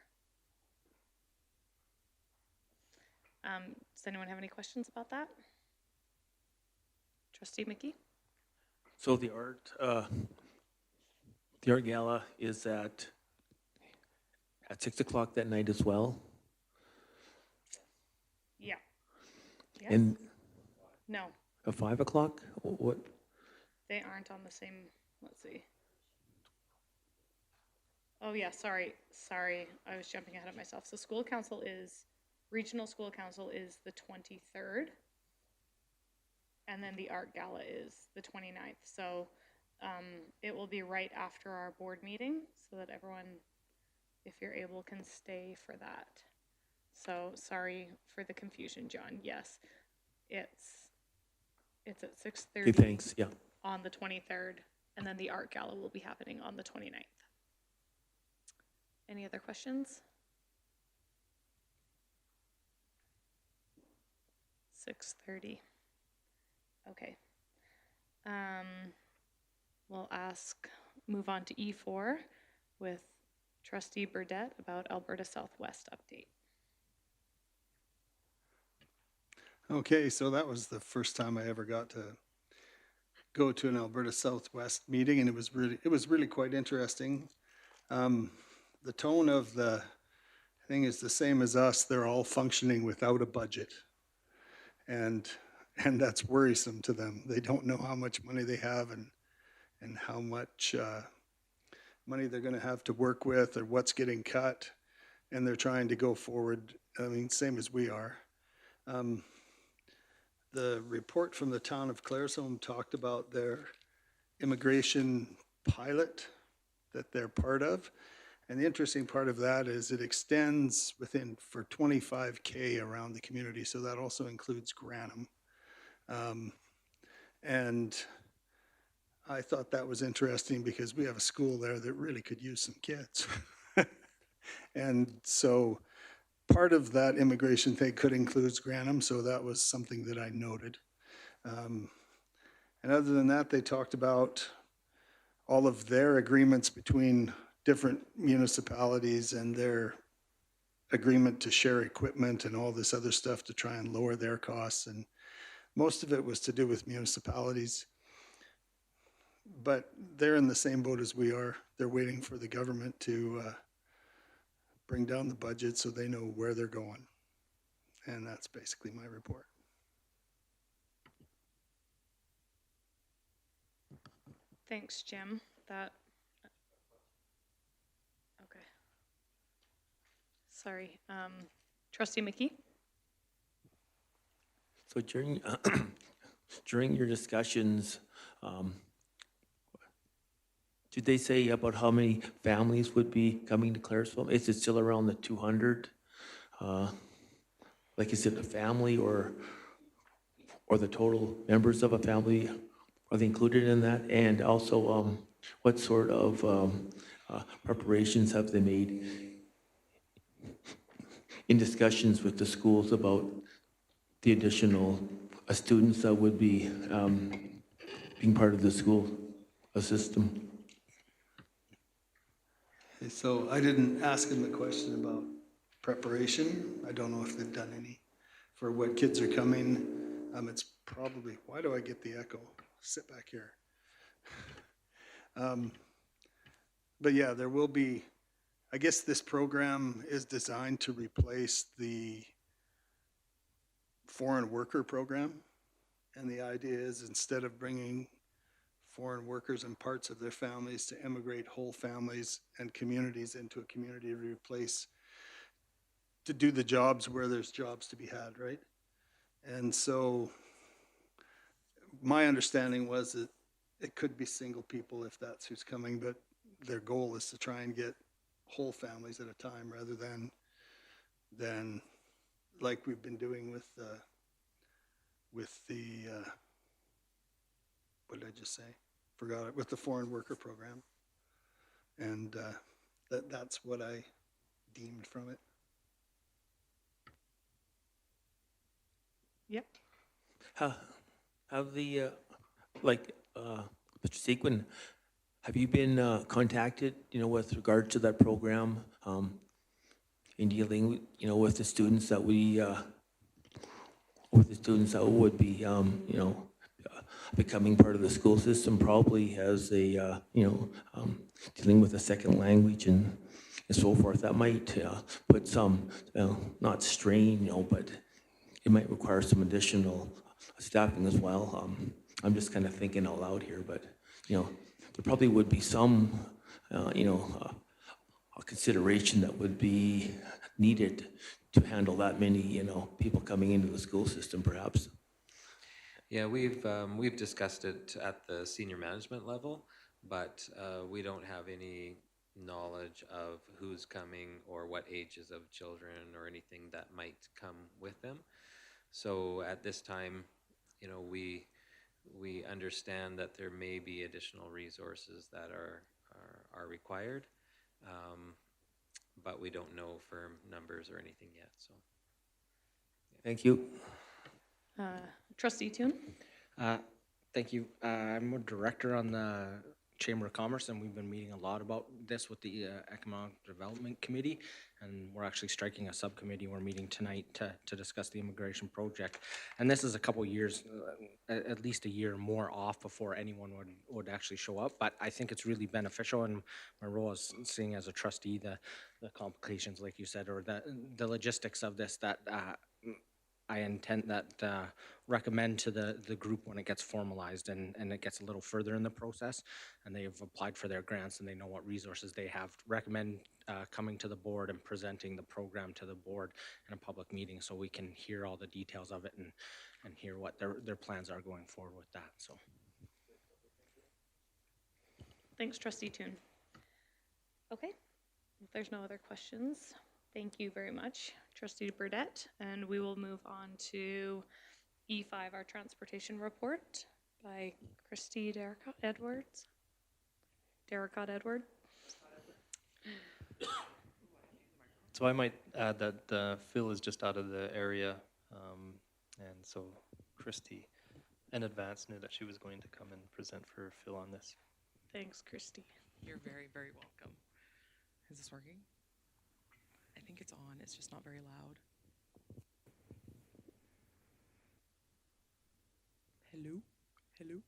Does anyone have any questions about that? Trustee Mickey? So the art gala is at 6 o'clock that night as well? Yeah. Yes? And No, at 5 o'clock? What? they aren't on the same, let's see. Oh yeah, sorry, I was jumping ahead of myself. So Regional School Council is the 23rd. And then the art gala is the 29th. So it will be right after our board meeting so that everyone, if you're able, can stay for that. So sorry for the confusion, John. Yes, it's at 6:30 Okay, thanks, yeah. on the 23rd, and then the art gala will be happening on the 29th. Any other questions? 6:30. Okay. We'll move on to E4 with Trustee Burdette about Alberta Southwest update. Okay, so that was the first time I ever got to go to an Alberta Southwest meeting, and it was really quite interesting. The tone of the thing is the same as us. They're all functioning without a budget, and that's worrisome to them. They don't know how much money they have and how much money they're going to have to work with or what's getting cut, and they're trying to go forward. I mean, same as we are. The report from the town of Claresholm talked about their immigration pilot that they're part of. And the interesting part of that is it extends for 25K around the community. So that also includes Granham. And I thought that was interesting because we have a school there that really could use some kids. And so part of that immigration thing could include Granham, so that was something that I noted. And other than that, they talked about all of their agreements between different municipalities and their agreement to share equipment and all this other stuff to try and lower their costs. And most of it was to do with municipalities. But they're in the same boat as we are. They're waiting for the government to bring down the budget so they know where they're going. And that's basically my report. Thanks, Jim. Okay. Sorry. Trustee Mickey? So during your discussions, did they say about how many families would be coming to Claresholm? Is it still around the 200? Like, is it a family or the total members of a family? Are they included in that? And also, what sort of preparations have they made in discussions with the schools about the additional students that would be being part of the school system? Okay, so I didn't ask them the question about preparation. I don't know if they've done any for what kids are coming. It's probably, why do I get the echo? Sit back here. But yeah, there will be I guess this program is designed to replace the foreign worker program. And the idea is instead of bringing foreign workers and parts of their families to immigrate whole families and communities into a community to replace, to do the jobs where there's jobs to be had, right? And so my understanding was that it could be single people if that's who's coming, but their goal is to try and get whole families at a time rather than like we've been doing with the what did I just say? Forgot it, with the foreign worker program. And that's what I deemed from it. Yep. Have the, Mr. Sequin, have you been contacted, with regard to that program, in dealing, with the students that would be, becoming part of the school system, probably as a, dealing with a second language and so forth? That might put some, not strain, but it might require some additional staffing as well. I'm just kind of thinking out loud here, but, there probably would be some, a consideration that would be needed to handle that many, people coming into the school system, perhaps. Yeah, we've discussed it at the senior management level, but we don't have any knowledge of who's coming or what ages of children or anything that might come with them. So at this time, we understand that there may be additional resources that are required, but we don't know firm numbers or anything yet. So, Thank you. Trustee Toon? Thank you. I'm a director on the Chamber of Commerce, and we've been meeting a lot about this with the Economic Development Committee, and we're actually striking a subcommittee. We're meeting tonight to discuss the immigration project. And this is a couple years, at least a year more off before anyone would actually show up. But I think it's really beneficial, and my role is seeing as a trustee the complications, like you said, or the logistics of this that I intend that recommend to the group when it gets formalized and it gets a little further in the process and they've applied for their grants and they know what resources they have. Recommend coming to the board and presenting the program to the board in a public meeting so we can hear all the details of it and hear what their plans are going forward with that. So, Thanks, Trustee Toon. Okay, if there's no other questions, thank you very much, Trustee Burdette, and we will move on to E5, our transportation report by Christy Derricott Edwards. So I might add that Phil is just out of the area, and so Christy in advance knew that she was going to come and present for Phil on this. Thanks, Christy. You're very, very welcome. Is this working? I think it's on. It's just not very loud. Hello? Hello?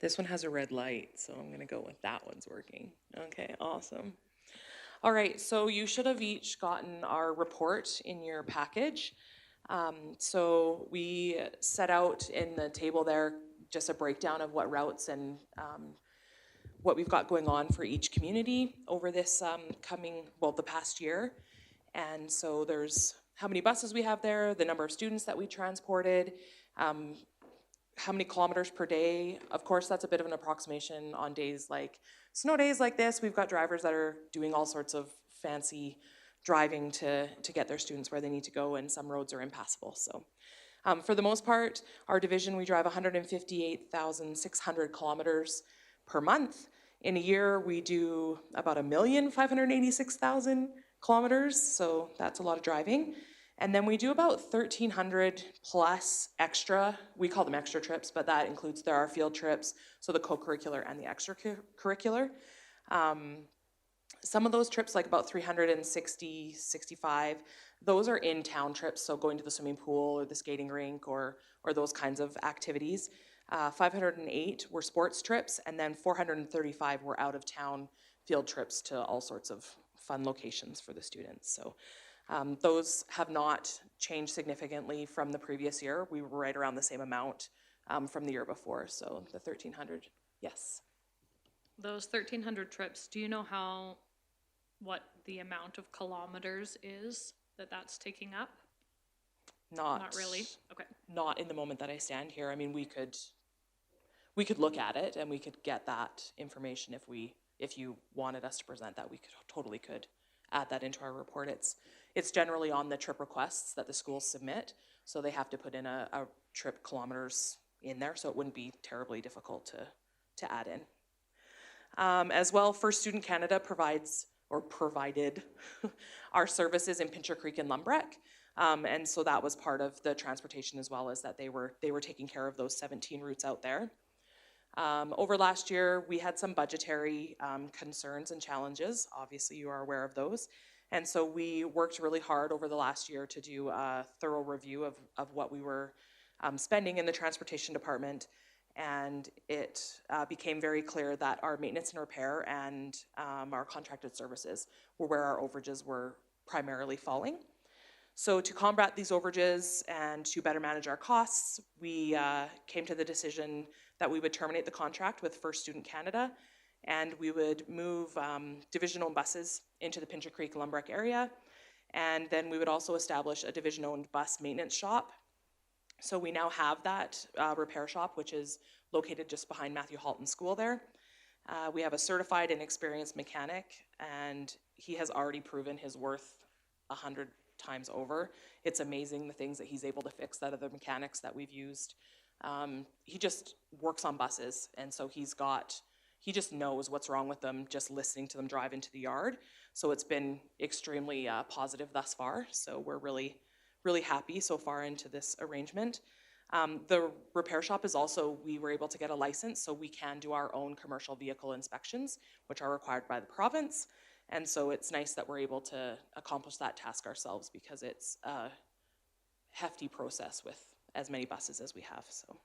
This one has a red light, so I'm gonna go with that one's working. Okay, awesome. All right, so you should have each gotten our report in your package. So we set out in the table there just a breakdown of what routes and what we've got going on for each community over this the past year. And so there's how many buses we have there, the number of students that we transported, how many kilometers per day. Of course, that's a bit of an approximation on days like snow days like this. We've got drivers that are doing all sorts of fancy driving to get their students where they need to go, and some roads are impassable. So for the most part, our division, we drive 158,600 kilometers per month In a year, we do about 1,586,000 kilometers, so that's a lot of driving. And then we do about 1,300 plus extra, we call them extra trips, but that includes, there are field trips, so the co-curricular and the extracurricular. Some of those trips, like about 360, 65, those are in-town trips, so going to the swimming pool or the skating rink or those kinds of activities. 508 were sports trips, and then 435 were out-of-town field trips to all sorts of fun locations for the students. So those have not changed significantly from the previous year. We were right around the same amount from the year before, so the 1,300, yes. Those 1,300 trips, do you know what the amount of kilometers is that's taking up? Not really? Okay. Not in the moment that I stand here. I mean, we could look at it and we could get that information if you wanted us to present that, we totally could add that into our report. It's generally on the trip requests that the schools submit, so they have to put in a trip kilometers in there, so it wouldn't be terribly difficult to add in. As well, First Student Canada provided our services in Pincher Creek and Lumbreck. And so that was part of the transportation as well, as that they were taking care of those 17 routes out there. Over last year, we had some budgetary concerns and challenges. Obviously, you are aware of those. And so we worked really hard over the last year to do a thorough review of what we were spending in the transportation department. And it became very clear that our maintenance and repair and our contracted services were where our overages were primarily falling. So to combat these overages and to better manage our costs, we came to the decision that we would terminate the contract with First Student Canada, and we would move division-owned buses into the Pincher Creek Lumbreck area, and then we would also establish a division-owned bus maintenance shop. So we now have that repair shop, which is located just behind Matthew Halton School there. We have a certified and experienced mechanic, and he has already proven his worth 100 times over. It's amazing the things that he's able to fix that other mechanics that we've used. He just works on buses, and so he just knows what's wrong with them just listening to them drive into the yard. So it's been extremely positive thus far. So we're really happy so far into this arrangement. The repair shop is also, we were able to get a license, so we can do our own commercial vehicle inspections, which are required by the province. And so it's nice that we're able to accomplish that task ourselves, because it's a hefty process with as many buses as we have. So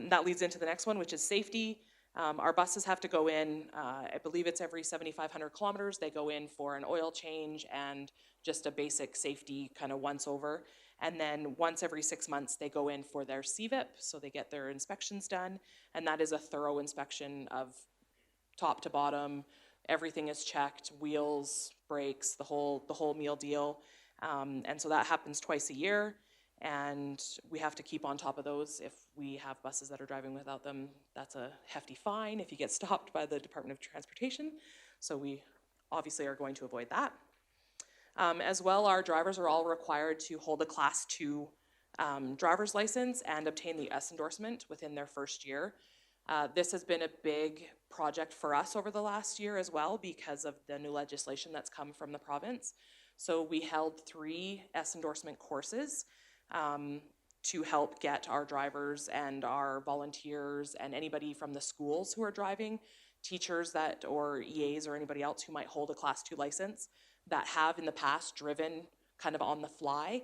that leads into the next one, which is safety. Our buses have to go in, I believe it's every 7,500 kilometers. They go in for an oil change and just a basic safety kind of once over. And then once every 6 months, they go in for their CVIP, so they get their inspections done. And that is a thorough inspection of top to bottom. Everything is checked, wheels, brakes, the whole meal deal. And so that happens twice a year. And we have to keep on top of those. If we have buses that are driving without them, that's a hefty fine if you get stopped by the Department of Transportation. So we obviously are going to avoid that. As well, our drivers are all required to hold a Class 2 driver's license and obtain the S endorsement within their first year. This has been a big project for us over the last year as well, because of the new legislation that's come from the province. So we held 3 S endorsement courses to help get our drivers and our volunteers and anybody from the schools who are driving, teachers or EAs or anybody else who might hold a Class 2 license that have in the past driven kind of on the fly.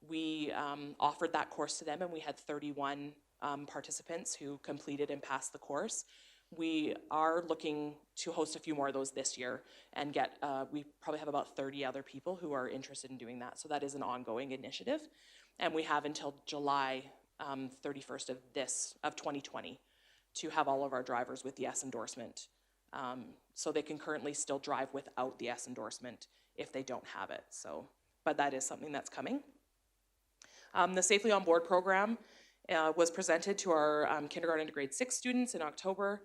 We offered that course to them, and we had 31 participants who completed and passed the course. We are looking to host a few more of those this year and we probably have about 30 other people who are interested in doing that. So that is an ongoing initiative. And we have until July 31st of 2020 to have all of our drivers with the S endorsement. So they can currently still drive without the S endorsement if they don't have it. So, but that is something that's coming. The Safely On Board program was presented to our kindergarten to grade 6 students in October.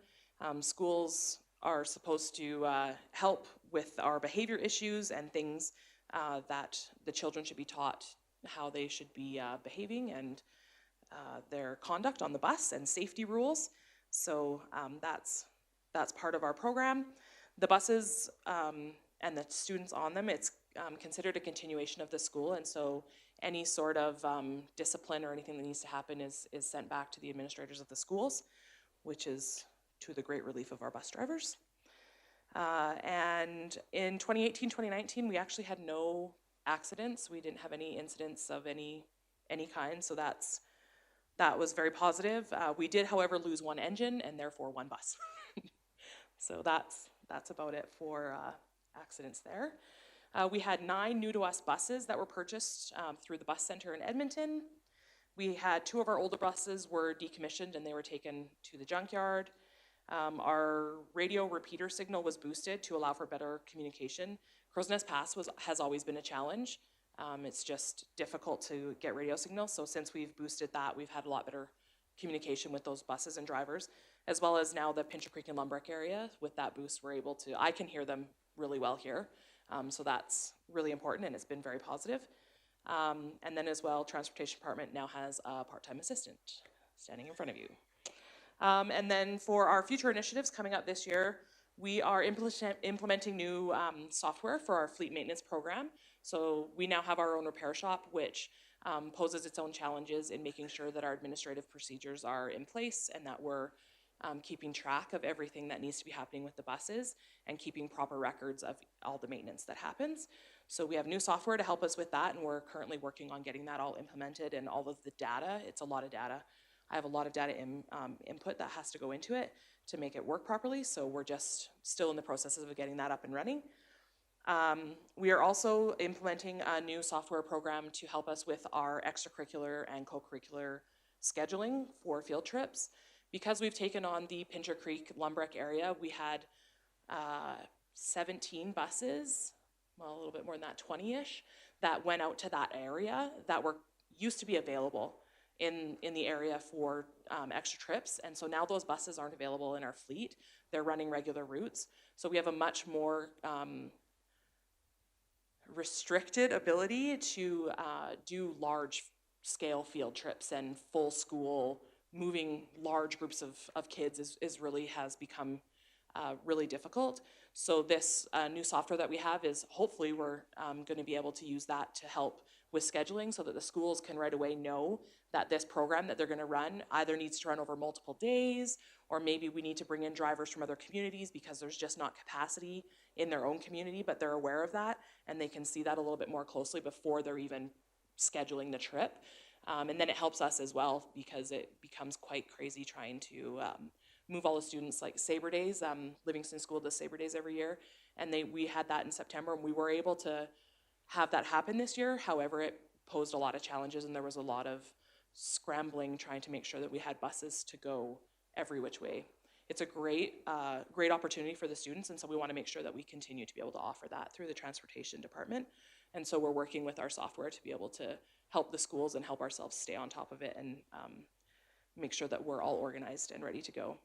Schools are supposed to help with our behavior issues and things that the children should be taught how they should be behaving and their conduct on the bus and safety rules. So that's that's part of our program. The buses and the students on them, it's considered a continuation of the school, and so any sort of discipline or anything that needs to happen is sent back to the administrators of the schools, which is to the great relief of our bus drivers. And in 2018, 2019, we actually had no accidents. We didn't have any incidents of any kind, so that was very positive. We did, however, lose one engine and therefore one bus. So that's about it for accidents there. We had 9 new to us buses that were purchased through the bus center in Edmonton. We had 2 of our older buses were decommissioned and they were taken to the junkyard. Our radio repeater signal was boosted to allow for better communication. Crowsnest Pass has always been a challenge. It's just difficult to get radio signals, so since we've boosted that, we've had a lot better communication with those buses and drivers, as well as now the Pincher Creek and Lumbreck area. With that boost, we're able to, I can hear them really well here, so that's really important, and it's been very positive. And then as well, Transportation Department now has a part-time assistant standing in front of you. And then for our future initiatives coming up this year, we are implementing new software for our fleet maintenance program. So we now have our own repair shop, which poses its own challenges in making sure that our administrative procedures are in place and that we're keeping track of everything that needs to be happening with the buses and keeping proper records of all the maintenance that happens. So we have new software to help us with that, and we're currently working on getting that all implemented and all of the data. It's a lot of data. I have a lot of data input that has to go into it to make it work properly, so we're just still in the processes of getting that up and running. We are also implementing a new software program to help us with our extracurricular and co-curricular scheduling for field trips. Because we've taken on the Pincher Creek Lumbreck area, we had 17 buses, well, a little bit more than that, 20-ish, that went out to that area that used to be available in the area for extra trips. And so now those buses aren't available in our fleet. They're running regular routes. So we have a much more restricted ability to do large scale field trips, and full school moving large groups of kids has become really difficult. So this new software that we have is, hopefully we're going to be able to use that to help with scheduling so that the schools can right away know that this program that they're going to run either needs to run over multiple days, or maybe we need to bring in drivers from other communities because there's just not capacity in their own community, but they're aware of that and they can see that a little bit more closely before they're even scheduling the trip. And then it helps us as well because it becomes quite crazy trying to move all the students, like Sabre Days. Livingston School does Sabre Days every year, and we had that in September, and we were able to have that happen this year. However, it posed a lot of challenges, and there was a lot of scrambling trying to make sure that we had buses to go every which way. It's a great opportunity for the students, and so we want to make sure that we continue to be able to offer that through the Transportation Department. And so we're working with our software to be able to help the schools and help ourselves stay on top of it and make sure that we're all organized and ready to go.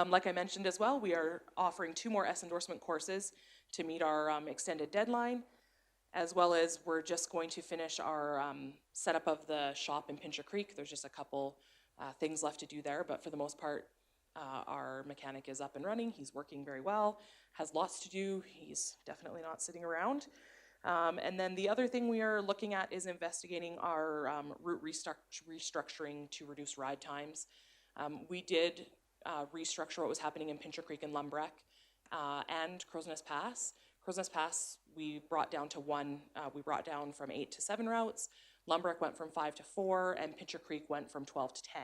Like I mentioned as well, we are offering 2 more S-endorsement courses to meet our extended deadline, as well as we're just going to finish our setup of the shop in Pincher Creek. There's just a couple things left to do there, but for the most part, our mechanic is up and running. He's working very well, has lots to do. He's definitely not sitting around. And then the other thing we are looking at is investigating our route restructuring to reduce ride times. We did restructure what was happening in Pincher Creek and Lumbreck and Crowsnest Pass. Crowsnest Pass we brought down to 1, we brought down from 8 to 7 routes. Lumbreck went from 5 to 4, and Pincher Creek went from 12 to 10.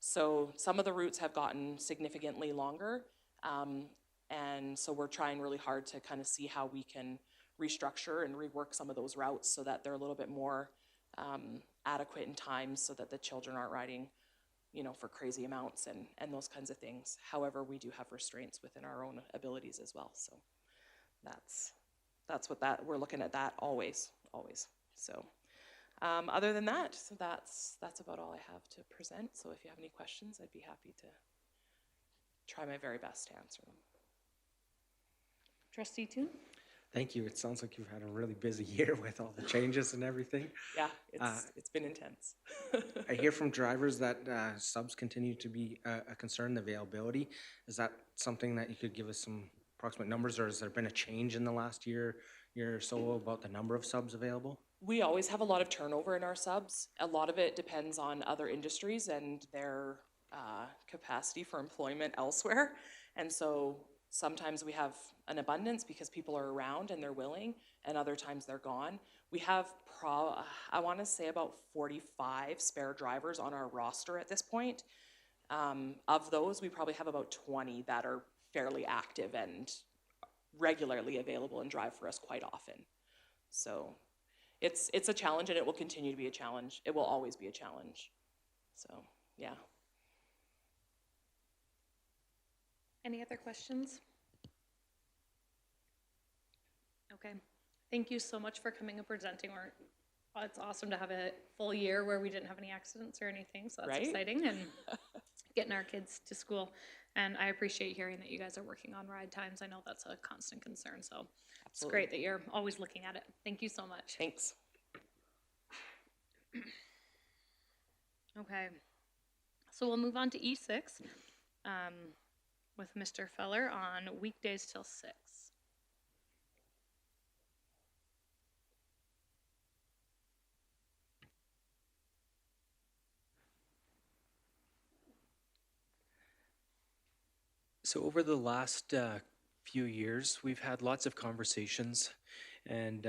So some of the routes have gotten significantly longer, and so we're trying really hard to kind of see how we can restructure and rework some of those routes so that they're a little bit more adequate in time, so that the children aren't riding, for crazy amounts and those kinds of things. However, we do have restraints within our own abilities as well. So that's what we're looking at that always. So other than that, so that's about all I have to present. So if you have any questions, I'd be happy to try my very best to answer them. Trustee Toon? Thank you. It sounds like you've had a really busy year with all the changes and everything. Yeah, it's been intense. I hear from drivers that subs continue to be a concern, the availability. Is that something that you could give us some approximate numbers, or has there been a change in the last year or so about the number of subs available? We always have a lot of turnover in our subs. A lot of it depends on other industries and their capacity for employment elsewhere. And so sometimes we have an abundance because people are around and they're willing, and other times they're gone. We have, I want to say about 45 spare drivers on our roster at this point. Of those, we probably have about 20 that are fairly active and regularly available and drive for us quite often. So it's a challenge, and it will continue to be a challenge. It will always be a challenge. So, yeah. Any other questions? Okay. Thank you so much for coming and presenting. It's awesome to have a full year where we didn't have any accidents or anything, so that's Right? exciting, and getting our kids to school. And I appreciate hearing that you guys are working on ride times. I know that's a constant concern, so it's Absolutely. great that you're always looking at it. Thank you so much. Thanks. Okay. So we'll move on to E6 with Mr. Feller on weekdays till 6. So over the last few years, we've had lots of conversations, and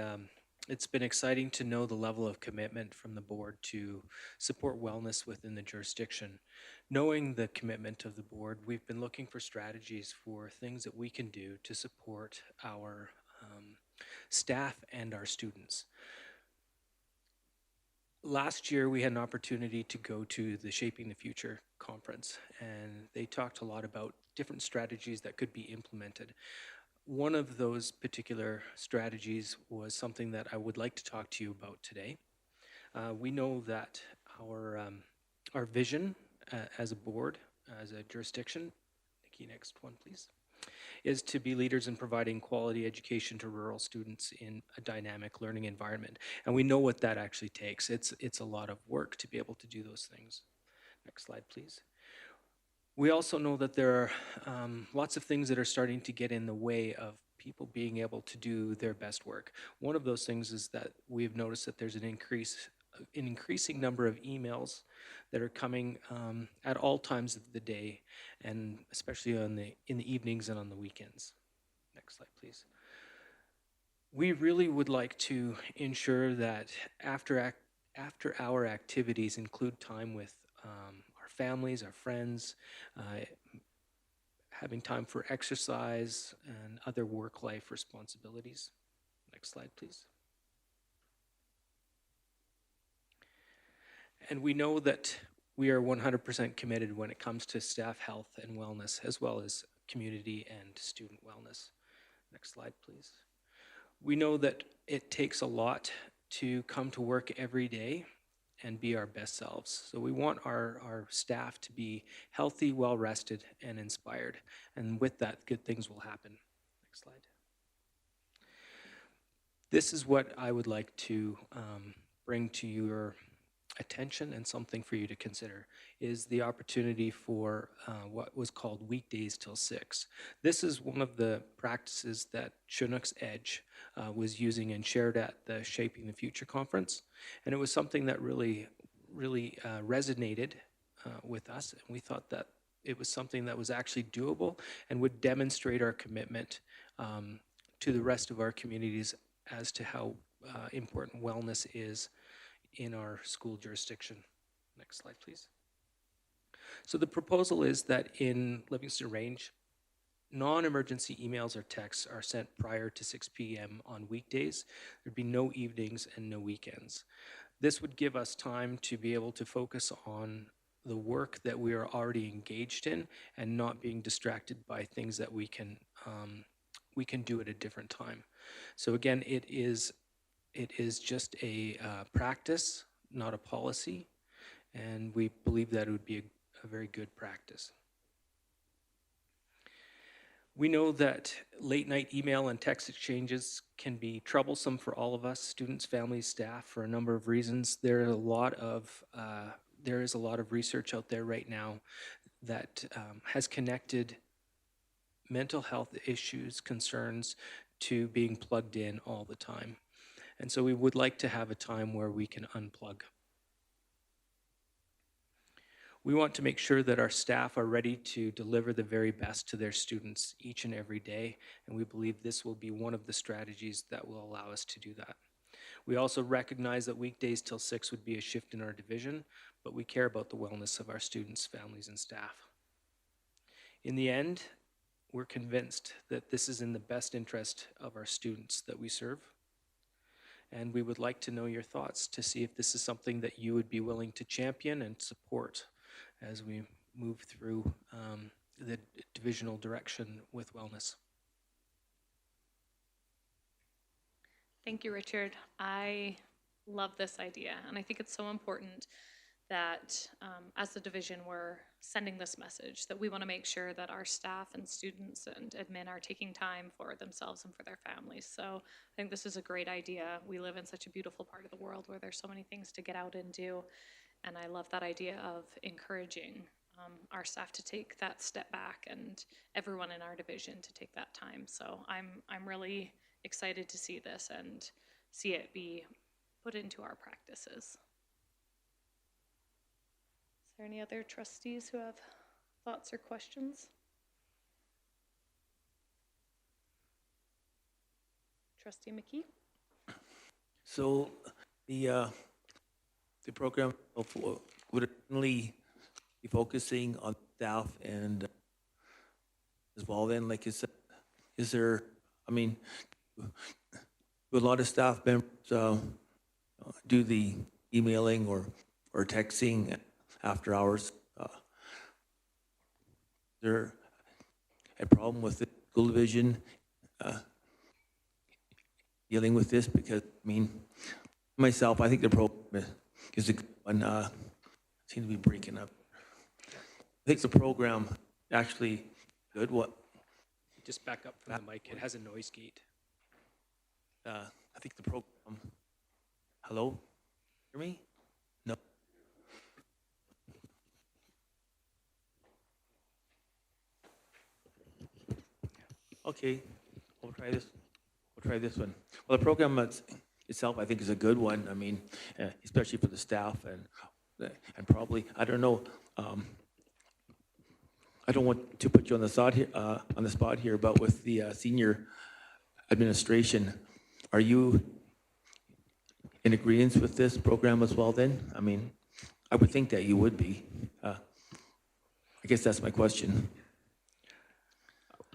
it's been exciting to know the level of commitment from the board to support wellness within the jurisdiction. Knowing the commitment of the board, we've been looking for strategies for things that we can do to support our staff and our students. Last year, we had an opportunity to go to the Shaping the Future conference, and they talked a lot about different strategies that could be implemented. One of those particular strategies was something that I would like to talk to you about today. We know that our vision as a board, as a jurisdiction, Nikki, next one, please, is to be leaders in providing quality education to rural students in a dynamic learning environment. And we know what that actually takes. It's a lot of work to be able to do those things. Next slide, please. We also know that there are lots of things that are starting to get in the way of people being able to do their best work. One of those things is that we've noticed that there's an increasing number of emails that are coming at all times of the day, and especially in the evenings and on the weekends. Next slide, please. We really would like to ensure that after our activities include time with our families, our friends, having time for exercise and other work-life responsibilities. Next slide, please. And we know that we are 100% committed when it comes to staff health and wellness, as well as community and student wellness. Next slide, please. We know that it takes a lot to come to work every day and be our best selves. So we want our staff to be healthy, well-rested, and inspired. And with that, good things will happen. Next slide. This is what I would like to bring to your attention, and something for you to consider is the opportunity for what was called weekdays till 6. This is one of the practices that Chinook's Edge was using and shared at the Shaping the Future conference, and it was something that really resonated with us, and we thought that it was something that was actually doable and would demonstrate our commitment to the rest of our communities as to how important wellness is in our school jurisdiction. Next slide, please. So the proposal is that in Livingston Range, non-emergency emails or texts are sent prior to 6 p.m. on weekdays. There'd be no evenings and no weekends. This would give us time to be able to focus on the work that we are already engaged in and not being distracted by things that we can do at a different time. So again, it is just a practice, not a policy, and we believe that it would be a very good practice. We know that late night email and text exchanges can be troublesome for all of us, students, families, staff, for a number of reasons. There is a lot of research out there right now that has connected mental health issues, concerns to being plugged in all the time. And so we would like to have a time where we can unplug. We want to make sure that our staff are ready to deliver the very best to their students each and every day, and we believe this will be one of the strategies that will allow us to do that. We also recognize that weekdays till 6 would be a shift in our division, but we care about the wellness of our students, families, and staff. In the end, we're convinced that this is in the best interest of our students that we serve, and we would like to know your thoughts to see if this is something that you would be willing to champion and support as we move through the divisional direction with wellness. Thank you, Richard. I love this idea, and I think it's so important that as a division, we're sending this message that we want to make sure that our staff and students and admin are taking time for themselves and for their families. So I think this is a great idea. We live in such a beautiful part of the world where there's so many things to get out and do. And I love that idea of encouraging our staff to take that step back and everyone in our division to take that time. So I'm really excited to see this and see it be put into our practices. Is there any other trustees who have thoughts or questions? Trustee McKee? So the program would only be focusing on staff and as well then, like is there, I mean, do a lot of staff members do the emailing or texting after hours? Is there a problem with the school division dealing with this? Because, I mean, myself, I think the program is a good one. Seems to be breaking up. I think the program actually good. What? Just back up from the mic. It has a noise gate. I think the program. Hello? Hear me? No. Okay, we'll try this. We'll try this one. Well, the program itself, I think, is a good one. I mean, especially for the staff and probably, I don't know. I don't want to put you on the spot here, but with the senior administration, are you in agreement with this program as well? Then, I mean, I would think that you would be. I guess that's my question.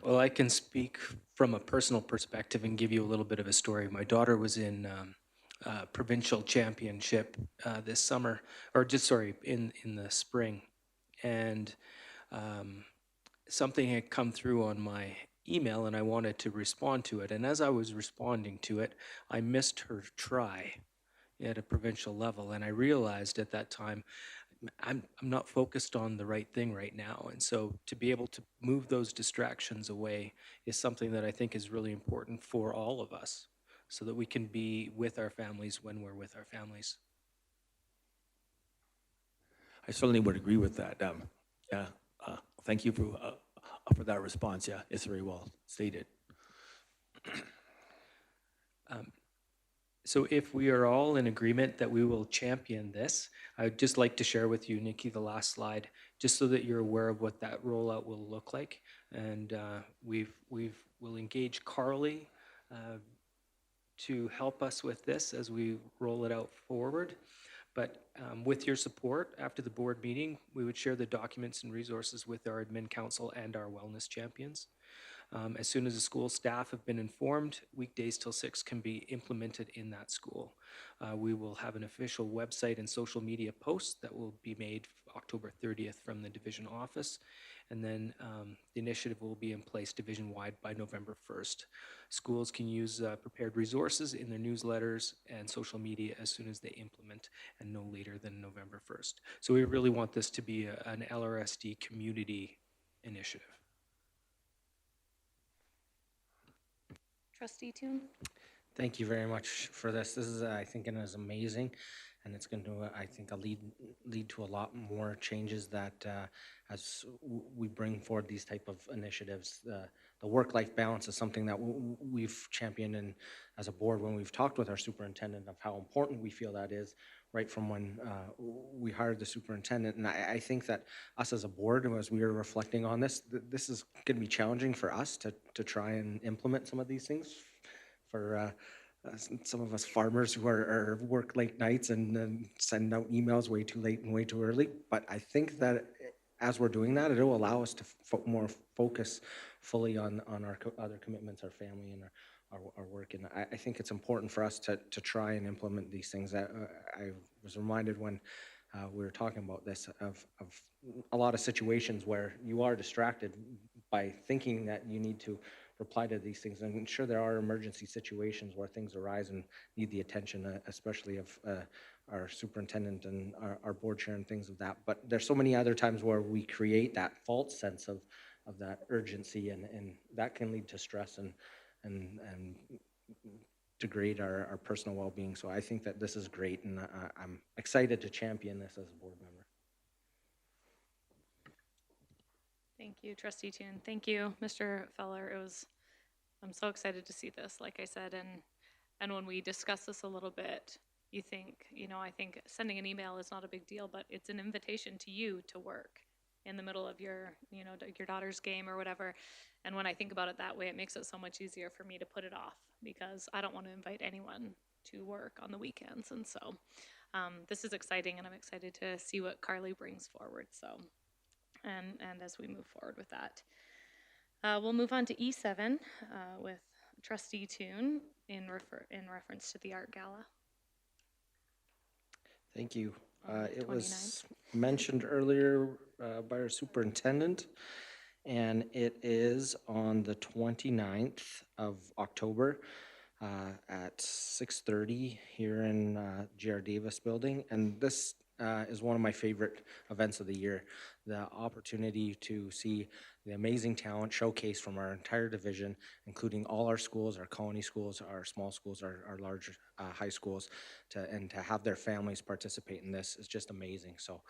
Well, I can speak from a personal perspective and give you a little bit of a story. My daughter was in provincial championship this summer, or just, sorry, in the spring. And something had come through on my email and I wanted to respond to it. And as I was responding to it, I missed her try at a provincial level. And I realized at that time, I'm not focused on the right thing right now. And so to be able to move those distractions away is something that I think is really important for all of us so that we can be with our families when we're with our families. I certainly would agree with that. Yeah, thank you for that response. Yeah, it's very well stated. So if we are all in agreement that we will champion this, I would just like to share with you, Nikki, the last slide, just so that you're aware of what that rollout will look like. And we'll engage Carly to help us with this as we roll it out forward. But with your support, after the board meeting, we would share the documents and resources with our admin council and our wellness champions. As soon as the school staff have been informed, weekdays till 6 can be implemented in that school. We will have an official website and social media post that will be made October 30th from the division office. And then the initiative will be in place division-wide by November 1st. Schools can use prepared resources in their newsletters and social media as soon as they implement and no later than November 1st. So we really want this to be an LRSD community initiative. Trustee Toon? Thank you very much for this. This is, I think, it is amazing, and it's going to, I think, lead to a lot more changes that as we bring forward these type of initiatives. The work-life balance is something that we've championed in, as a board, when we've talked with our superintendent of how important we feel that is, right from when we hired the superintendent. And I think that us as a board, as we are reflecting on this, this is going to be challenging for us to try and implement some of these things for some of us farmers who are work late nights and send out emails way too late and way too early. But I think that as we're doing that, it'll allow us to more focus fully on our other commitments, our family and our work. And I think it's important for us to try and implement these things. I was reminded when we were talking about this of a lot of situations where you are distracted by thinking that you need to reply to these things. And I'm sure there are emergency situations where things arise and need the attention, especially of our superintendent and our board chair and things of that. But there's so many other times where we create that false sense of that urgency, and that can lead to stress and degrade our personal well-being. So I think that this is great, and I'm excited to champion this as a board member. Thank you, Trustee Toon. Thank you, Mr. Feller. I'm so excited to see this, like I said, and when we discuss this a little bit, you think, I think sending an email is not a big deal, but it's an invitation to you to work in the middle of your daughter's game or whatever. And when I think about it that way, it makes it so much easier for me to put it off, because I don't want to invite anyone to work on the weekends. And so this is exciting, and I'm excited to see what Carly brings forward. So, and as we move forward with that, we'll move on to E7 with Trustee Toon in reference to the art gala. Thank you. On the It 29th. was mentioned earlier by our superintendent, and it is on the 29th of October at 6:30 here in J.R. Davis Building. And this is one of my favorite events of the year. The opportunity to see the amazing talent showcase from our entire division, including all our schools, our colony schools, our small schools, our large high schools, and to have their families participate in this is just amazing. So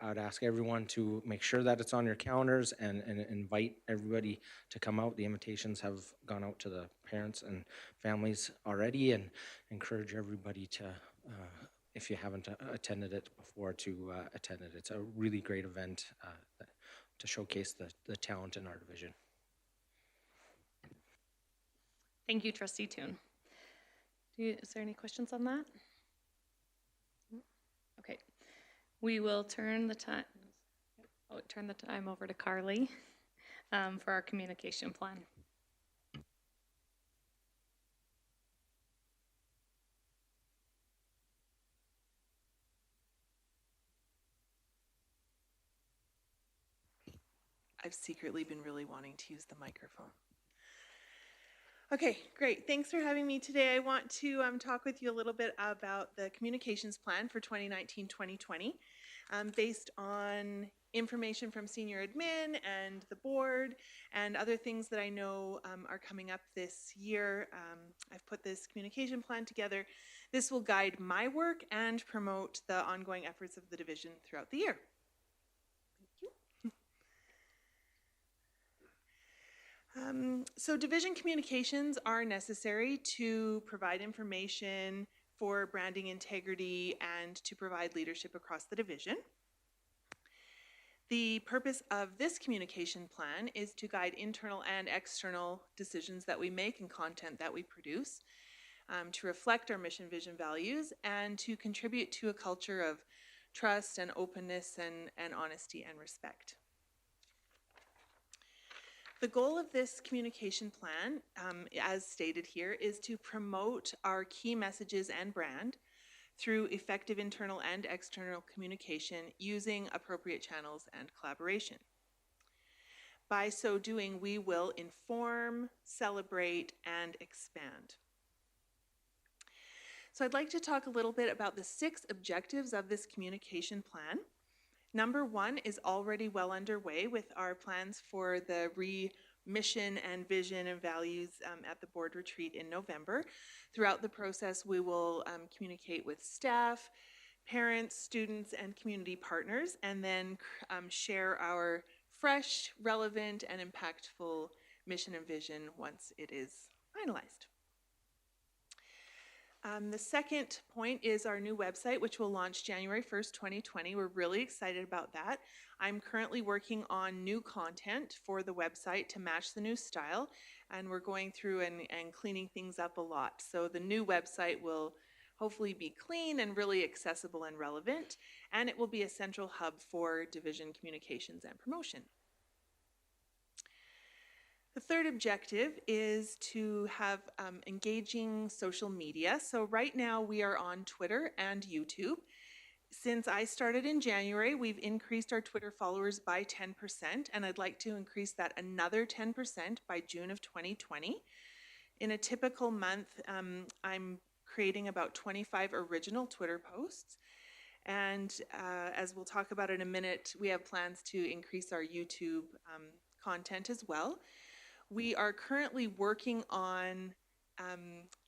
I would ask everyone to make sure that it's on your calendars and invite everybody to come out. The invitations have gone out to the parents and families already, and encourage everybody to, if you haven't attended it before, to attend it. It's a really great event to showcase the talent in our division. Thank you, Trustee Toon. Is there any questions on that? Okay. We will turn the time over to Carly for our communication plan. I've secretly been really wanting to use the microphone. Okay, great. Thanks for having me today. I want to talk with you a little bit about the communications plan for 2019-2020, based on information from senior admin and the board and other things that I know are coming up this year. I've put this communication plan together. This will guide my work and promote the ongoing efforts of the division throughout the year. So division communications are necessary to provide information for branding integrity and to provide leadership across the division. The purpose of this communication plan is to guide internal and external decisions that we make and content that we produce, to reflect our mission, vision, values, and to contribute to a culture of trust and openness and honesty and respect. The goal of this communication plan, as stated here, is to promote our key messages and brand through effective internal and external communication using appropriate channels and collaboration. By so doing, we will inform, celebrate, and expand. So I'd like to talk a little bit about the 6 objectives of this communication plan. Number 1 is already well underway with our plans for the mission and vision and values at the board retreat in November. Throughout the process, we will communicate with staff, parents, students, and community partners, and then share our fresh, relevant, and impactful mission and vision once it is finalized. The second point is our new website, which will launch January 1st, 2020. We're really excited about that. I'm currently working on new content for the website to match the new style, and we're going through and cleaning things up a lot. So the new website will hopefully be clean and really accessible and relevant, and it will be a central hub for division communications and promotion. The third objective is to have engaging social media. So right now we are on Twitter and YouTube. Since I started in January, we've increased our Twitter followers by 10%, and I'd like to increase that another 10% by June of 2020. In a typical month, I'm creating about 25 original Twitter posts. And as we'll talk about in a minute, we have plans to increase our YouTube content as well. We are currently working on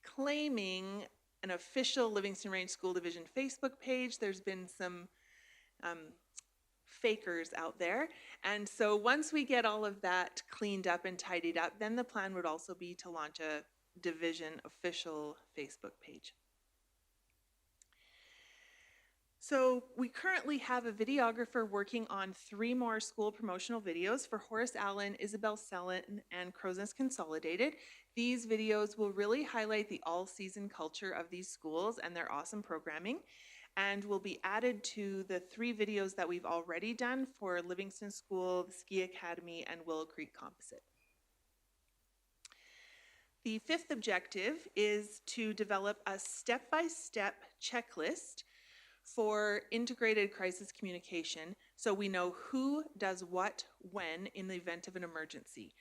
claiming an official Livingston Range School Division Facebook page. There's been some fakers out there. And so once we get all of that cleaned up and tidied up, then the plan would also be to launch a division official Facebook page. So we currently have a videographer working on 3 more school promotional videos for Horace Allen, Isabel Sellon, and Crow's Nest Consolidated. These videos will really highlight the all-season culture of these schools and their awesome programming, and will be added to the 3 videos that we've already done for Livingston School, the Ski Academy, and Willow Creek Composite. The 5th objective is to develop a step-by-step checklist for integrated crisis communication, so we know who does what when in the event of an emergency.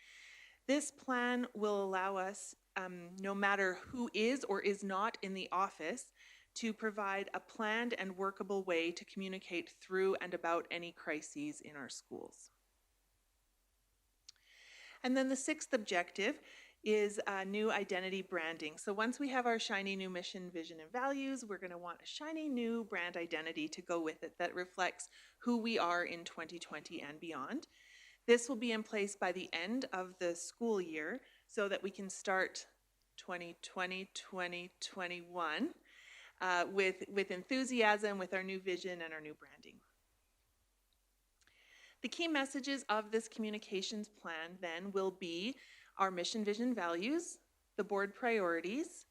This plan will allow us, no matter who is or is not in the office, to provide a planned and workable way to communicate through and about any crises in our schools. And then the 6th objective is new identity branding. So once we have our shiny new mission, vision, and values, we're going to want a shiny new brand identity to go with it that reflects who we are in 2020 and beyond. This will be in place by the end of the school year so that we can start 2020-2021 with enthusiasm, with our new vision and our new branding. The key messages of this communications plan then will be our mission, vision, values, the board priorities,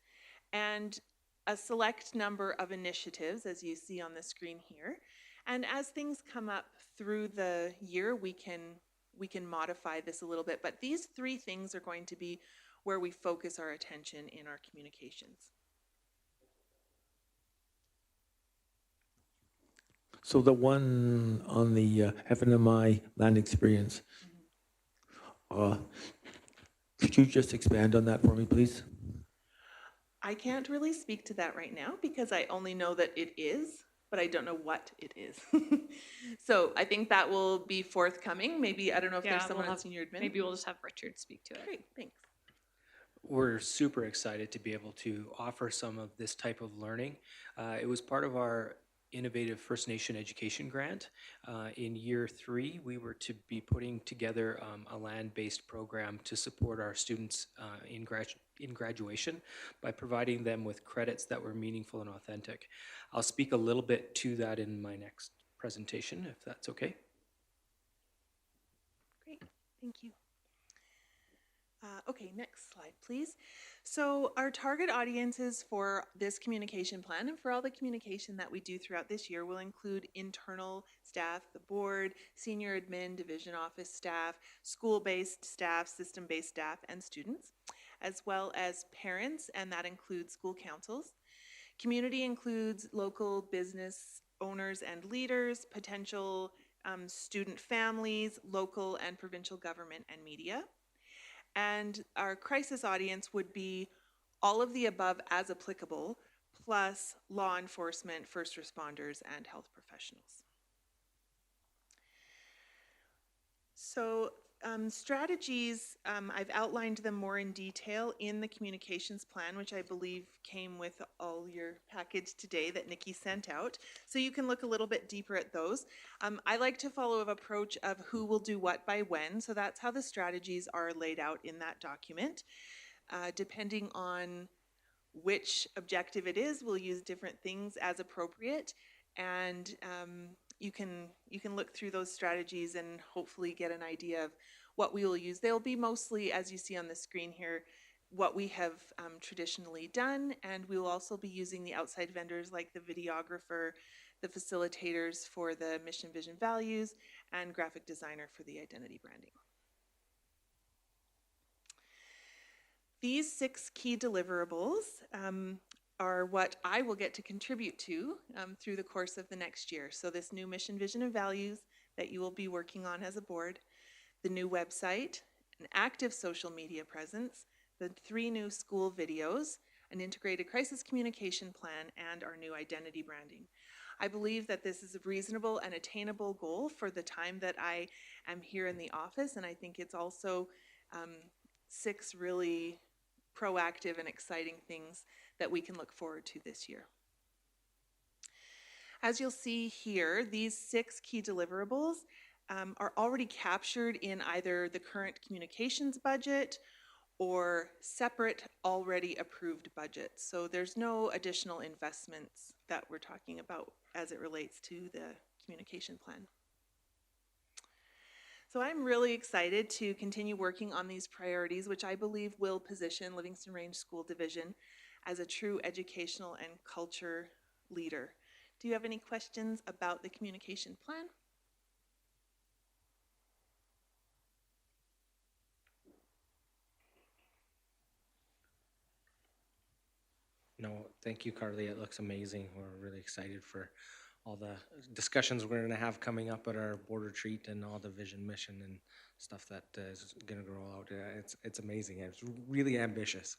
and a select number of initiatives, as you see on the screen here. And as things come up through the year, we can modify this a little bit, but these 3 things are going to be where we focus our attention in our communications. So the one on the FNMI land experience, could you just expand on that for me, please? I can't really speak to that right now because I only know that it is, but I don't know what it is. So I think that will be forthcoming. Maybe, I don't know if there's someone on senior admin. Maybe we'll just have Richard speak to it. Great, thanks. We're super excited to be able to offer some of this type of learning. It was part of our Innovative First Nation Education Grant. In year 3, we were to be putting together a land-based program to support our students in graduation by providing them with credits that were meaningful and authentic. I'll speak a little bit to that in my next presentation, if that's okay. Great, thank you. Okay, next slide, please. So our target audiences for this communication plan and for all the communication that we do throughout this year will include internal staff, the board, senior admin, division office staff, school-based staff, system-based staff, and students, as well as parents, and that includes school councils. Community includes local business owners and leaders, potential student families, local and provincial government, and media. And our crisis audience would be all of the above as applicable, plus law enforcement, first responders, and health professionals. So strategies, I've outlined them more in detail in the communications plan, which I believe came with all your package today that Nikki sent out. So you can look a little bit deeper at those. I like to follow an approach of who will do what by when. So that's how the strategies are laid out in that document. Depending on which objective it is, we'll use different things as appropriate. And you can look through those strategies and hopefully get an idea of what we will use. They'll be mostly, as you see on the screen here, what we have traditionally done, and we will also be using the outside vendors like the videographer, the facilitators for the mission, vision, values, and graphic designer for the identity branding. These 6 key deliverables are what I will get to contribute to through the course of the next year. So this new mission, vision, and values that you will be working on as a board, the new website, an active social media presence, the 3 new school videos, an integrated crisis communication plan, and our new identity branding. I believe that this is a reasonable and attainable goal for the time that I am here in the office, and I think it's also 6 really proactive and exciting things that we can look forward to this year. As you'll see here, these 6 key deliverables are already captured in either the current communications budget or separate already approved budgets. So there's no additional investments that we're talking about as it relates to the communication plan. So I'm really excited to continue working on these priorities, which I believe will position Livingston Range School Division as a true educational and culture leader. Do you have any questions about the communication plan? No, thank you, Carly. It looks amazing. We're really excited for all the discussions we're going to have coming up at our board retreat and all the vision, mission, and stuff that is going to roll out. It's amazing. It's really ambitious.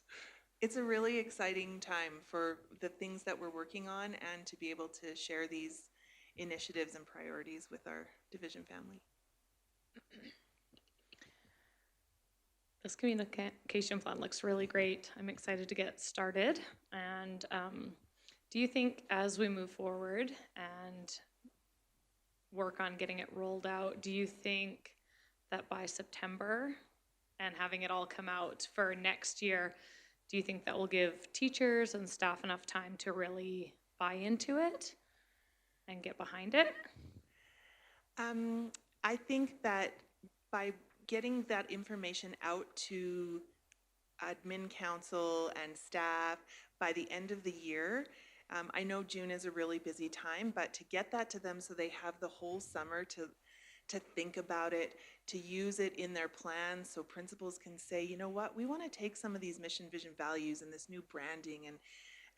It's a really exciting time for the things that we're working on and to be able to share these initiatives and priorities with our division family. This communication plan looks really great. I'm excited to get started. And do you think as we move forward and work on getting it rolled out, do you think that by September and having it all come out for next year, do you think that will give teachers and staff enough time to really buy into it and get behind it? I think that by getting that information out to admin council and staff by the end of the year, I know June is a really busy time, but to get that to them so they have the whole summer to think about it, to use it in their plans so principals can say, you know what, we want to take some of these mission, vision, values and this new branding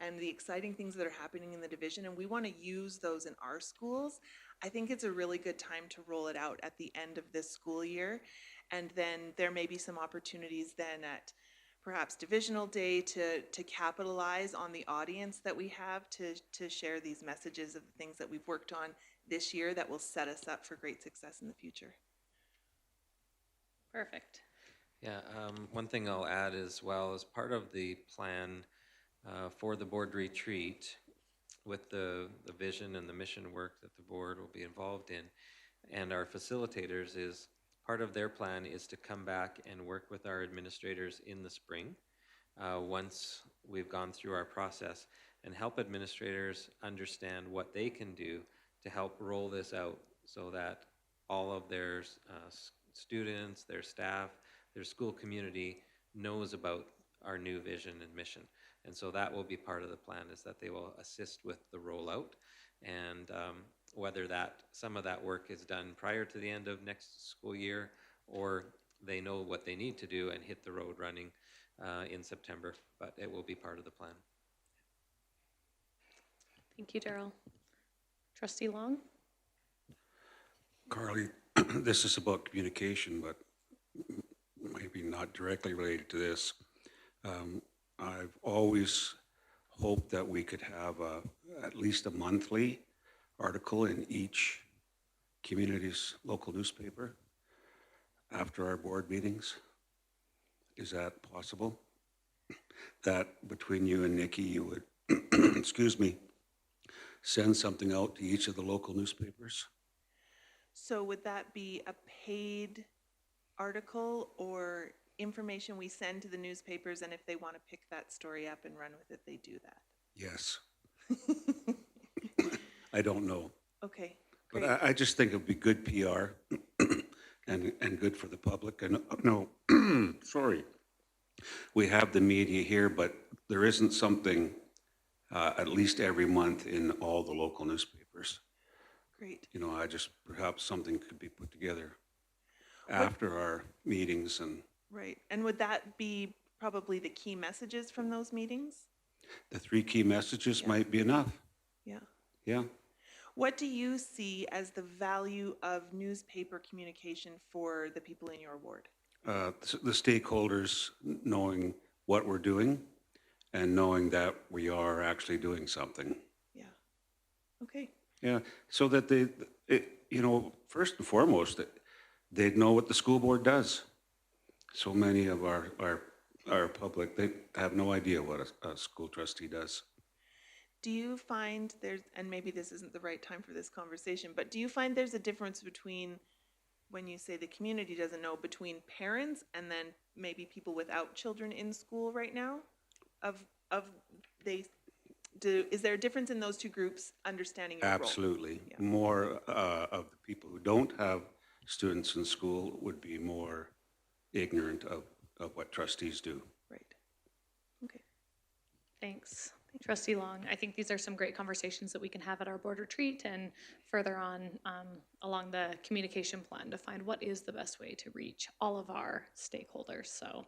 and the exciting things that are happening in the division, and we want to use those in our schools. I think it's a really good time to roll it out at the end of this school year. And then there may be some opportunities then at perhaps divisional day to capitalize on the audience that we have to share these messages of the things that we've worked on this year that will set us up for great success in the future. Perfect. Yeah, one thing I'll add as well, as part of the plan for the board retreat, with the vision and the mission work that the board will be involved in, and our facilitators, is part of their plan is to come back and work with our administrators in the spring once we've gone through our process, and help administrators understand what they can do to help roll this out so that all of their students, their staff, their school community knows about our new vision and mission. And so that will be part of the plan, is that they will assist with the rollout, and whether some of that work is done prior to the end of next school year, or they know what they need to do and hit the road running in September, but it will be part of the plan. Thank you, Daryl. Trustee Long? Carly, this is about communication, but maybe not directly related to this. I've always hoped that we could have at least a monthly article in each community's local newspaper. after our board meetings? Is that possible? That between you and Nikki, you would, excuse me, send something out to each of the local newspapers? So would that be a paid article or information we send to the newspapers, and if they want to pick that story up and run with it, they do that? Yes. I don't know. Okay, But great. I just think it'd be good PR and good for the public. And no, sorry. We have the media here, but there isn't something at least every month in all the local newspapers. Great. You know, perhaps something could be put together after our meetings and Right. And would that be probably the key messages from those meetings? the 3 key messages Yeah. might be enough. Yeah. Yeah. What do you see as the value of newspaper communication for the people in your ward? The stakeholders knowing what we're doing and knowing that we are actually doing something. Yeah. Okay. Yeah, so that you know, first and foremost, that they'd know what the school board does. So many of our public, they have no idea what a school trustee does. Do you find there's, and maybe this isn't the right time for this conversation, but do you find there's a difference between when you say the community doesn't know, between parents and then maybe people without children in school right now? Is there a difference in those two groups understanding your role? Absolutely. Yeah. More of the people who don't have students in school would be more ignorant of what trustees do. Right. Okay. Thanks. Trustee Long, I think these are some great conversations that we can have at our board retreat and further on along the communication plan to find what is the best way to reach all of our stakeholders. So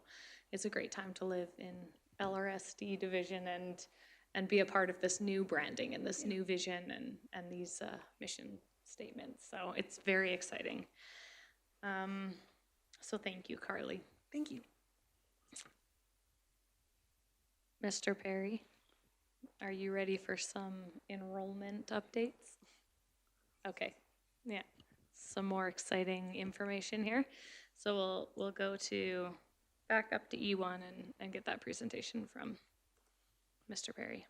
it's a great time to live in LRSD division and be a part of this new branding and this new vision and these mission statements. So it's very exciting. So thank you, Carly. Thank you. Mr. Perry, are you ready for some enrollment updates? Okay, yeah, some more exciting information here. So we'll go back up to E1 and get that presentation from Mr. Perry.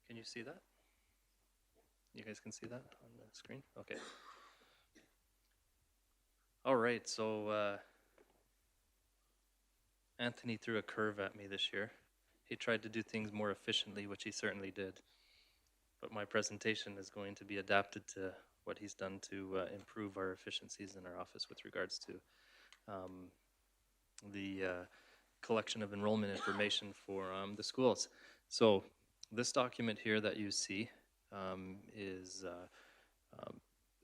Can you see that? You guys can see that on the screen? Okay. All right, so Anthony threw a curve at me this year. He tried to do things more efficiently, which he certainly did. But my presentation is going to be adapted to what he's done to improve our efficiencies in our office with regards to the collection of enrollment information for the schools. So this document here that you see is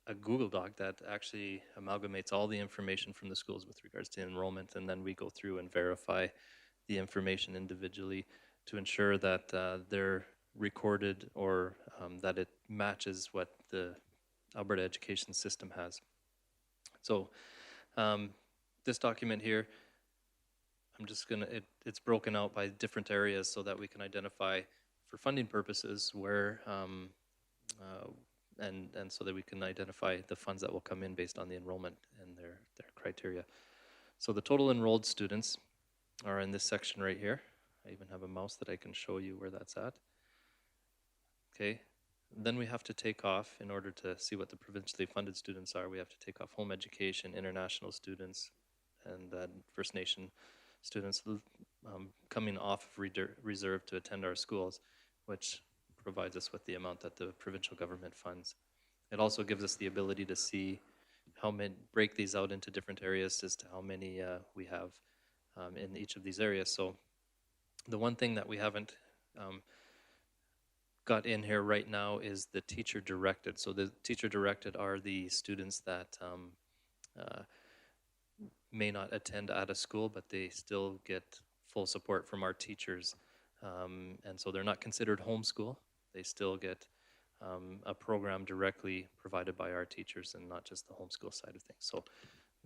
a Google Doc that actually amalgamates all the information from the schools with regards to enrollment, and then we go through and verify the information individually to ensure that they're recorded or that it matches what the Alberta education system has. So this document here, I'm just gonna, it's broken out by different areas so that we can identify for funding purposes where, and so that we can identify the funds that will come in based on the enrollment and their criteria. So the total enrolled students are in this section right here. I even have a mouse that I can show you where that's at. Okay, then we have to take off, in order to see what the provincially funded students are, we have to take off home education, international students, and First Nation students coming off of reserve to attend our schools, which provides us with the amount that the provincial government funds. It also gives us the ability to see how many, break these out into different areas as to how many we have in each of these areas. So the one thing that we haven't got in here right now is the teacher directed. So the teacher directed are the students that may not attend at a school, but they still get full support from our teachers. And so they're not considered homeschool. They still get a program directly provided by our teachers and not just the homeschool side of things. So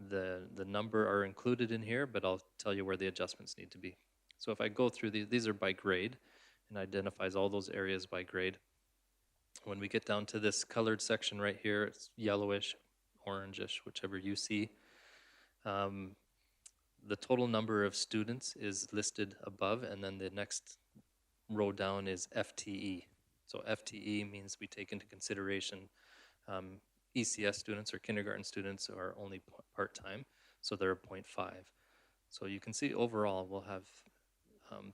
the number are included in here, but I'll tell you where the adjustments need to be. So if I go through these are by grade, and identifies all those areas by grade. When we get down to this colored section right here, it's yellowish, orangish, whichever you see. The total number of students is listed above, and then the next row down is FTE. So FTE means we take into consideration ECS students or kindergarten students who are only part-time, so they're 0.5. So you can see overall we'll have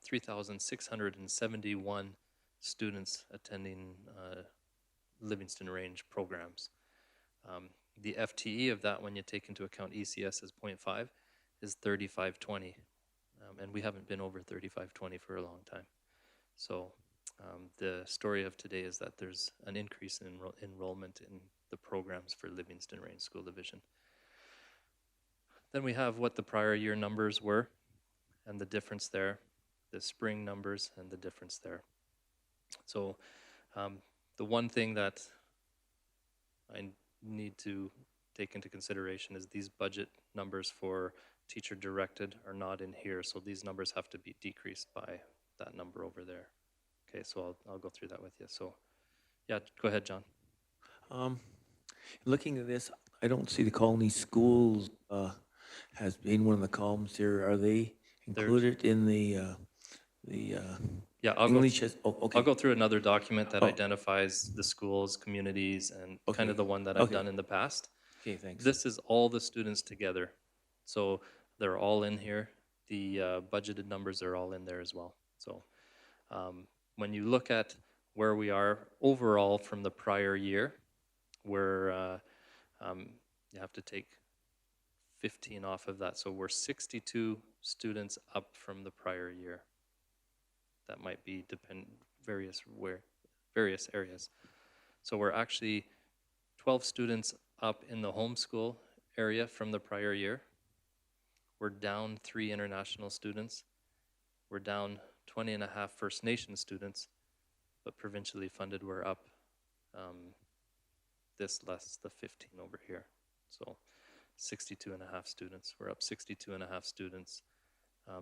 3,671 students attending Livingston Range programs. The FTE of that, when you take into account ECS as 0.5, is 3520. And we haven't been over 3520 for a long time. So the story of today is that there's an increase in enrollment in the programs for Livingston Range School Division. Then we have what the prior year numbers were and the difference there, the spring numbers and the difference there. So the one thing that I need to take into consideration is these budget numbers for teacher directed are not in here. So these numbers have to be decreased by that number over there. Okay, so I'll go through that with you. So yeah, go ahead, John. Looking at this, I don't see the Colony Schools has been one of the columns here. Are they included in the Yeah, English? Okay. I'll go through another document that identifies the schools, communities, and kind of the one that I've done in the past. Okay, thanks. This is all the students together. So they're all in here. The budgeted numbers are all in there as well. So when you look at where we are overall from the prior year, where you have to take 15 off of that. So we're 62 students up from the prior year. That might be various areas. So we're actually 12 students up in the homeschool area from the prior year. We're down 3 international students. We're down 20 and a half First Nation students, but provincially funded we're up this less the 15 over here. So 62 and a half students. We're up 62 and a half students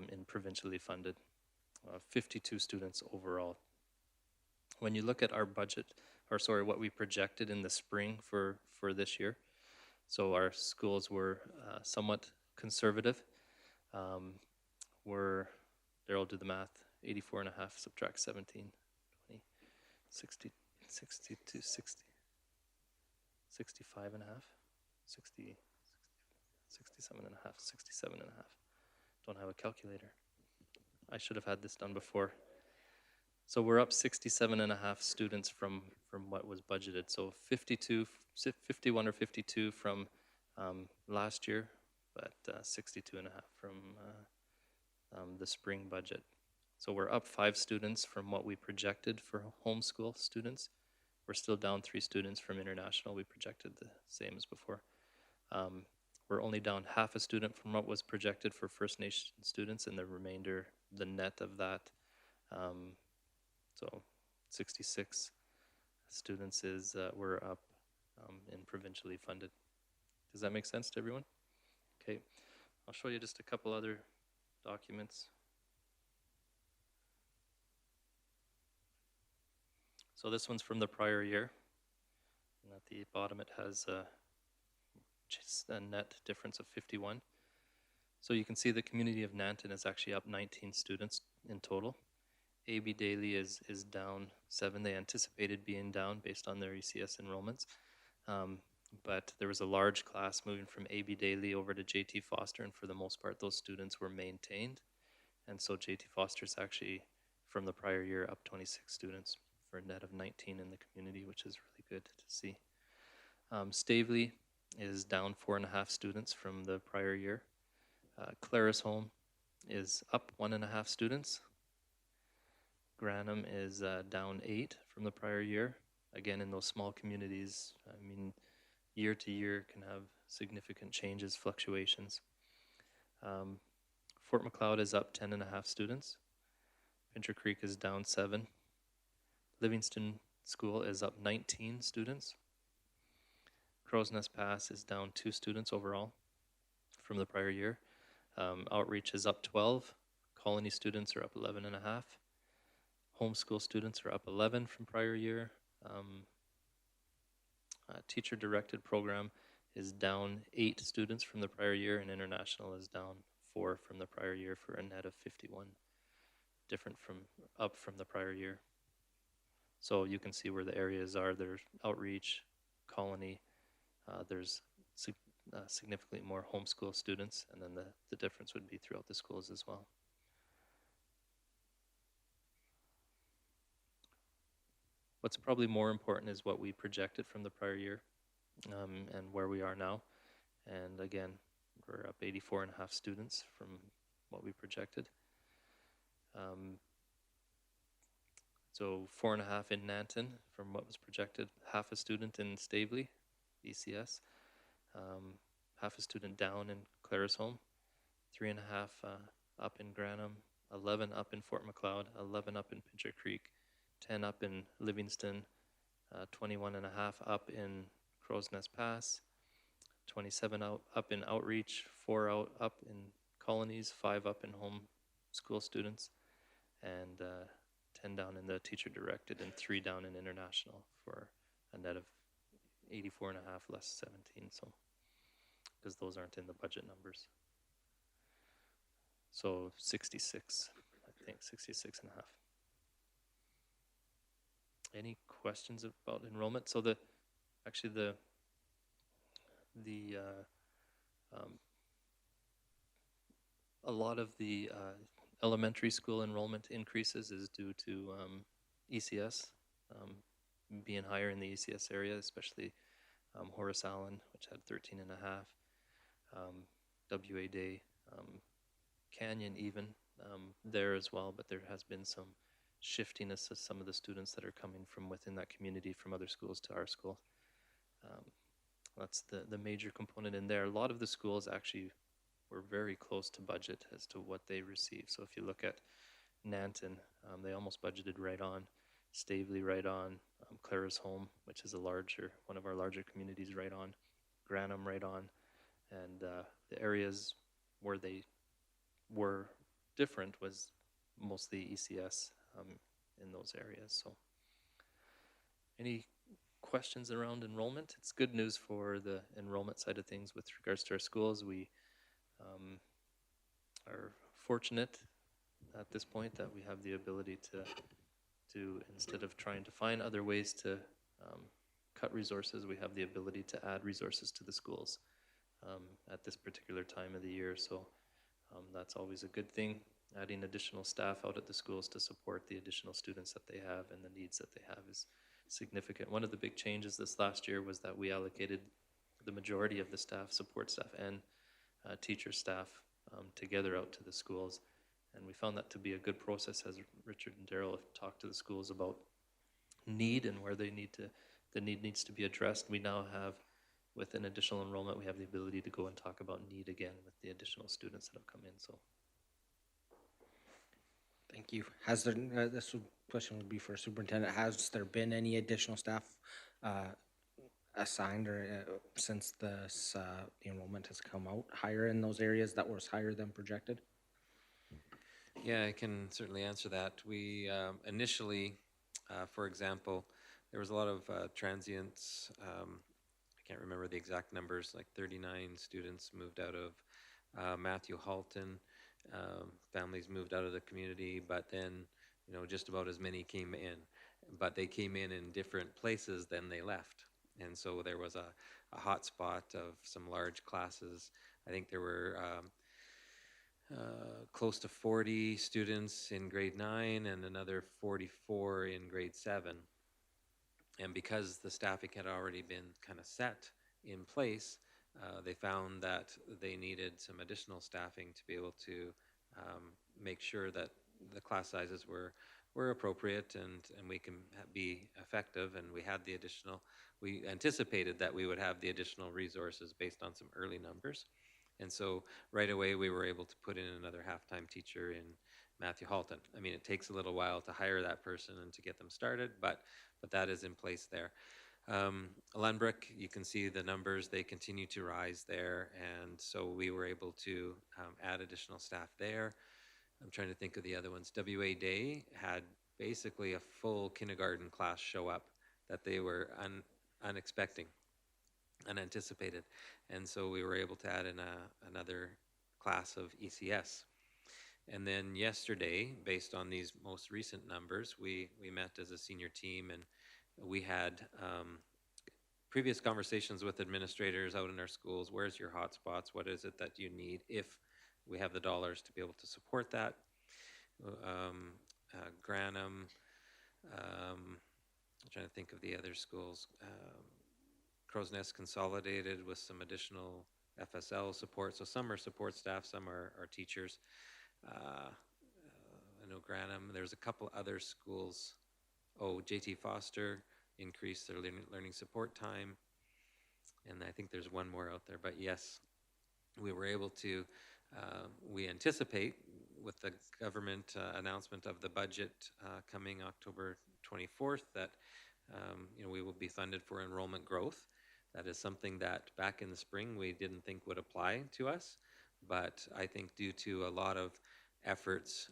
in provincially funded. 52 students overall. When you look at our budget, or sorry, what we projected in the spring for this year, so our schools were somewhat conservative. Darryl, do the math, 84 and a half, subtract 17, 20, 60, 62, 60, 65 and a half, 60, 67 and a half, 67 and a half. Don't have a calculator. I should have had this done before. So we're up 67 and a half students from what was budgeted. So 51 or 52 from last year, but 62 and a half from the spring budget. So we're up 5 students from what we projected for homeschool students. We're still down 3 students from international. We projected the same as before. We're only down half a student from what was projected for First Nation students, and the remainder, the net of that, so 66 students is we're up in provincially funded. Does that make sense to everyone? Okay, I'll show you just a couple other documents. So this one's from the prior year, and at the bottom it has just a net difference of 51. So you can see the community of Nanton is actually up 19 students in total. AB Daly is down 7. They anticipated being down based on their ECS enrollments. But there was a large class moving from AB Daly over to JT Foster, and for the most part, those students were maintained. And so JT Foster is actually, from the prior year, up 26 students for a net of 19 in the community, which is really good to see. Stavely is down 4.5 students from the prior year. Clarisholm is up 1.5 students. Granham is down 8 from the prior year. Again, in those small communities, I mean, year to year can have significant changes, fluctuations. Fort Macleod is up 10.5 students. Pincher Creek is down 7. Livingston School is up 19 students. Crow's Nest Pass is down 2 students overall from the prior year. Outreach is up 12. Colony students are up 11.5. Homeschool students are up 11 from prior year. Teacher-directed program is down 8 students from the prior year, and international is down 4 from the prior year for a net of 51, up from the prior year. So you can see where the areas are. There's outreach, colony. There's significantly more homeschool students, and then the difference would be throughout the schools as well. What's probably more important is what we projected from the prior year and where we are now. And again, we're up 84.5 students from what we projected. So 4.5 in Nanton from what was projected, half a student in Stavely, ECS, half a student down in Clarisholm, 3.5 up in Granham, 11 up in Fort Macleod, 11 up in Pincher Creek, 10 up in Livingston, 21.5 up in Crow's Nest Pass, 27 up in Outreach, 4 up in Colonies, 5 up in home school students, and 10 down in the teacher-directed and 3 down in international for a net of 84.5 less 17, so because those aren't in the budget numbers. So 66, I think 66.5. Any questions about enrollment? So a lot of the elementary school enrollment increases is due to ECS being higher in the ECS area, especially Horace Allen, which had 13.5, WA Day, Canyon even there as well, but there has been some shiftiness of some of the students that are coming from within that community from other schools to our school. That's the major component in there. A lot of the schools actually were very close to budget as to what they received. So if you look at Nanton, they almost budgeted right on. Stavely right on. Clarisholm, which is one of our larger communities, right on. Granham right on. And the areas where they were different was mostly ECS in those areas. So any questions around enrollment? It's good news for the enrollment side of things with regards to our schools. We are fortunate at this point that we have the ability to instead of trying to find other ways to cut resources, we have the ability to add resources to the schools at this particular time of the year. So that's always a good thing. Adding additional staff out at the schools to support the additional students that they have and the needs that they have is significant. One of the big changes this last year was that we allocated the majority of the staff, support staff and teacher staff together out to the schools. And we found that to be a good process as Richard and Daryl have talked to the schools about need and where the need needs to be addressed. We now have, with an additional enrollment, we have the ability to go and talk about need again with the additional students that have come in. So Thank you. Has there, question would be for superintendent, has there been any additional staff assigned or since this, the enrollment has come out higher in those areas that was higher than projected? Yeah, I can certainly answer that. We initially, for example, there was a lot of transients. I can't remember the exact numbers, like 39 students moved out of Matthew Halton. Families moved out of the community, but then, you know, just about as many came in. But they came in different places than they left. And so there was a hot spot of some large classes. I think there were close to 40 students in grade 9 and another 44 in grade 7. And because the staffing had already been kind of set in place, they found that they needed some additional staffing to be able to make sure that the class sizes were appropriate and we can be effective. And we anticipated that we would have the additional resources based on some early numbers. And so right away we were able to put in another half-time teacher in Matthew Halton. I mean, it takes a little while to hire that person and to get them started, but that is in place there. Lundbrook, you can see the numbers, they continue to rise there, and so we were able to add additional staff there. I'm trying to think of the other ones. WA Day had basically a full kindergarten class show up that they were unanticipated, and so we were able to add in another class of ECS. And then yesterday, based on these most recent numbers, we met as a senior team, and we had previous conversations with administrators out in our schools. Where's your hotspots? What is it that you need if we have the dollars to be able to support that? Granham, I'm trying to think of the other schools. Crow's Nest Consolidated with some additional FSL support. So some are support staff, some are teachers. I know Granham, there's a couple other schools. JT Foster increased their learning support time. And I think there's one more out there, but yes, we were able to, we anticipate with the government announcement of the budget coming October 24th that we will be funded for enrollment growth. That is something that back in the spring we didn't think would apply to us, but I think due to a lot of efforts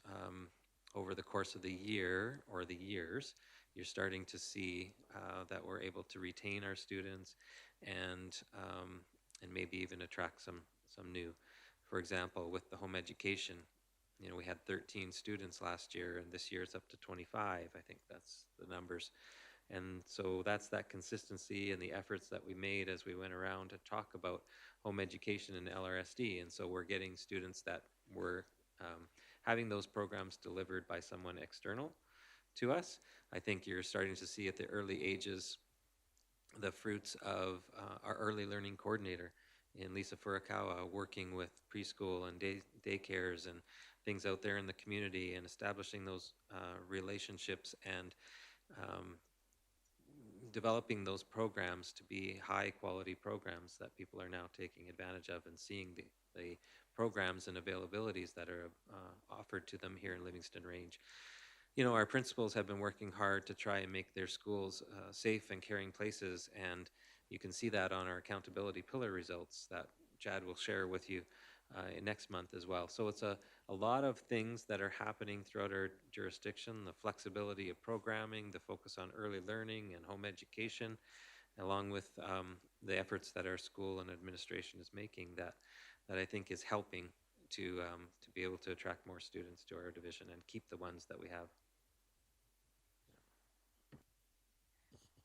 over the course of the year or the years, you're starting to see that we're able to retain our students and maybe even attract some new. For example, with the home education, we had 13 students last year, and this year it's up to 25. I think that's the numbers. And so that's that consistency and the efforts that we made as we went around to talk about home education and LRSD. And so we're getting students that were having those programs delivered by someone external to us. I think you're starting to see at the early ages the fruits of our early learning coordinator in Lisa Furukawa working with preschool and daycares and things out there in the community and establishing those relationships and developing those programs to be high quality programs that people are now taking advantage of and seeing the programs and availabilities that are offered to them here in Livingston Range. Our principals have been working hard to try and make their schools safe and caring places, and you can see that on our accountability pillar results that Chad will share with you next month as well. So it's a lot of things that are happening throughout our jurisdiction, the flexibility of programming, the focus on early learning and home education, along with the efforts that our school and administration is making that I think is helping to be able to attract more students to our division and keep the ones that we have.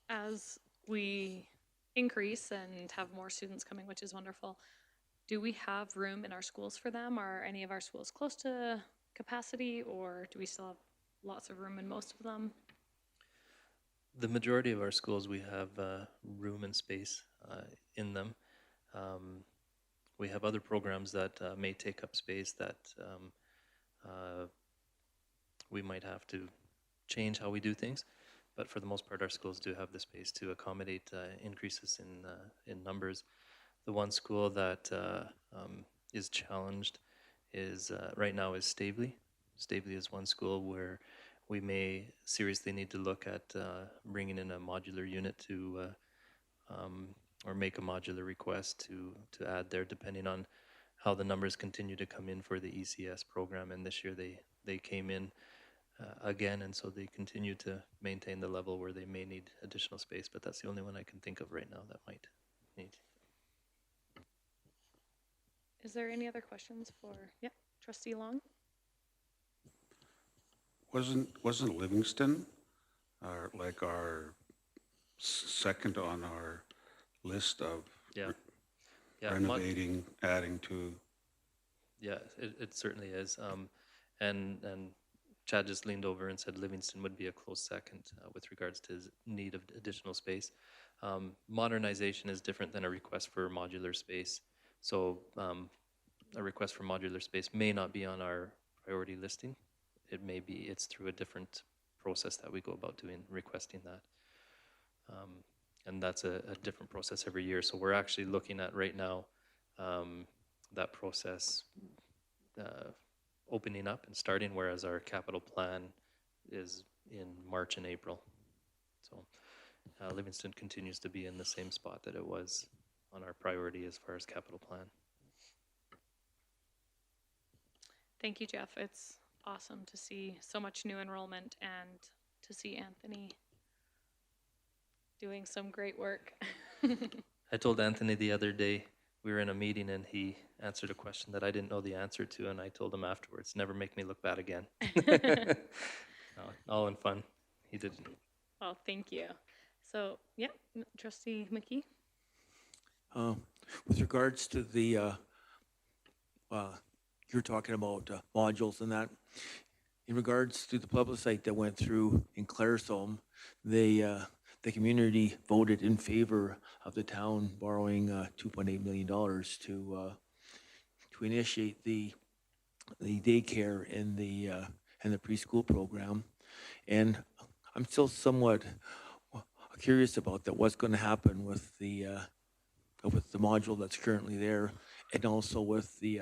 As we increase and have more students coming, which is wonderful, do we have room in our schools for them? Are any of our schools close to capacity, or do we still have lots of room in most of them? the majority of our schools, we have room and space in them. We have other programs that may take up space that we might have to change how we do things. But for the most part, our schools do have the space to accommodate increases in numbers. The one school that is challenged is right now is Stavely. Stavely is one school where we may seriously need to look at bringing in a modular unit to or make a modular request to add there, depending on how the numbers continue to come in for the ECS program. And this year they came in again, and so they continue to maintain the level where they may need additional space. But that's the only one I can think of right now that might need. Is there any other questions for, yeah, Trustee Long? Wasn't Livingston our second on our list of Yeah. renovating, adding to? Yeah, it certainly is. And Chad just leaned over and said Livingston would be a close second with regards to his need of additional space. Modernization is different than a request for modular space. So a request for modular space may not be on our priority listing. It may be, it's through a different process that we go about requesting that. And that's a different process every year. So we're actually looking at right now that process opening up and starting, whereas our capital plan is in March and April. So Livingston continues to be in the same spot that it was on our priority as far as capital plan. Thank you, Jeff. It's awesome to see so much new enrollment and to see Anthony doing some great work. I told Anthony the other day, we were in a meeting and he answered a question that I didn't know the answer to, and I told him afterwards, never make me look bad again. All in fun. He did. Well, thank you. So, yeah, Trustee McKee? With regards to the, you're talking about modules and that, in regards to the plebiscite that went through in Claresholm, the community voted in favor of the town borrowing $2.8 million to initiate the daycare and the preschool program. And I'm still somewhat curious about that. What's going to happen with the module that's currently there, and also with the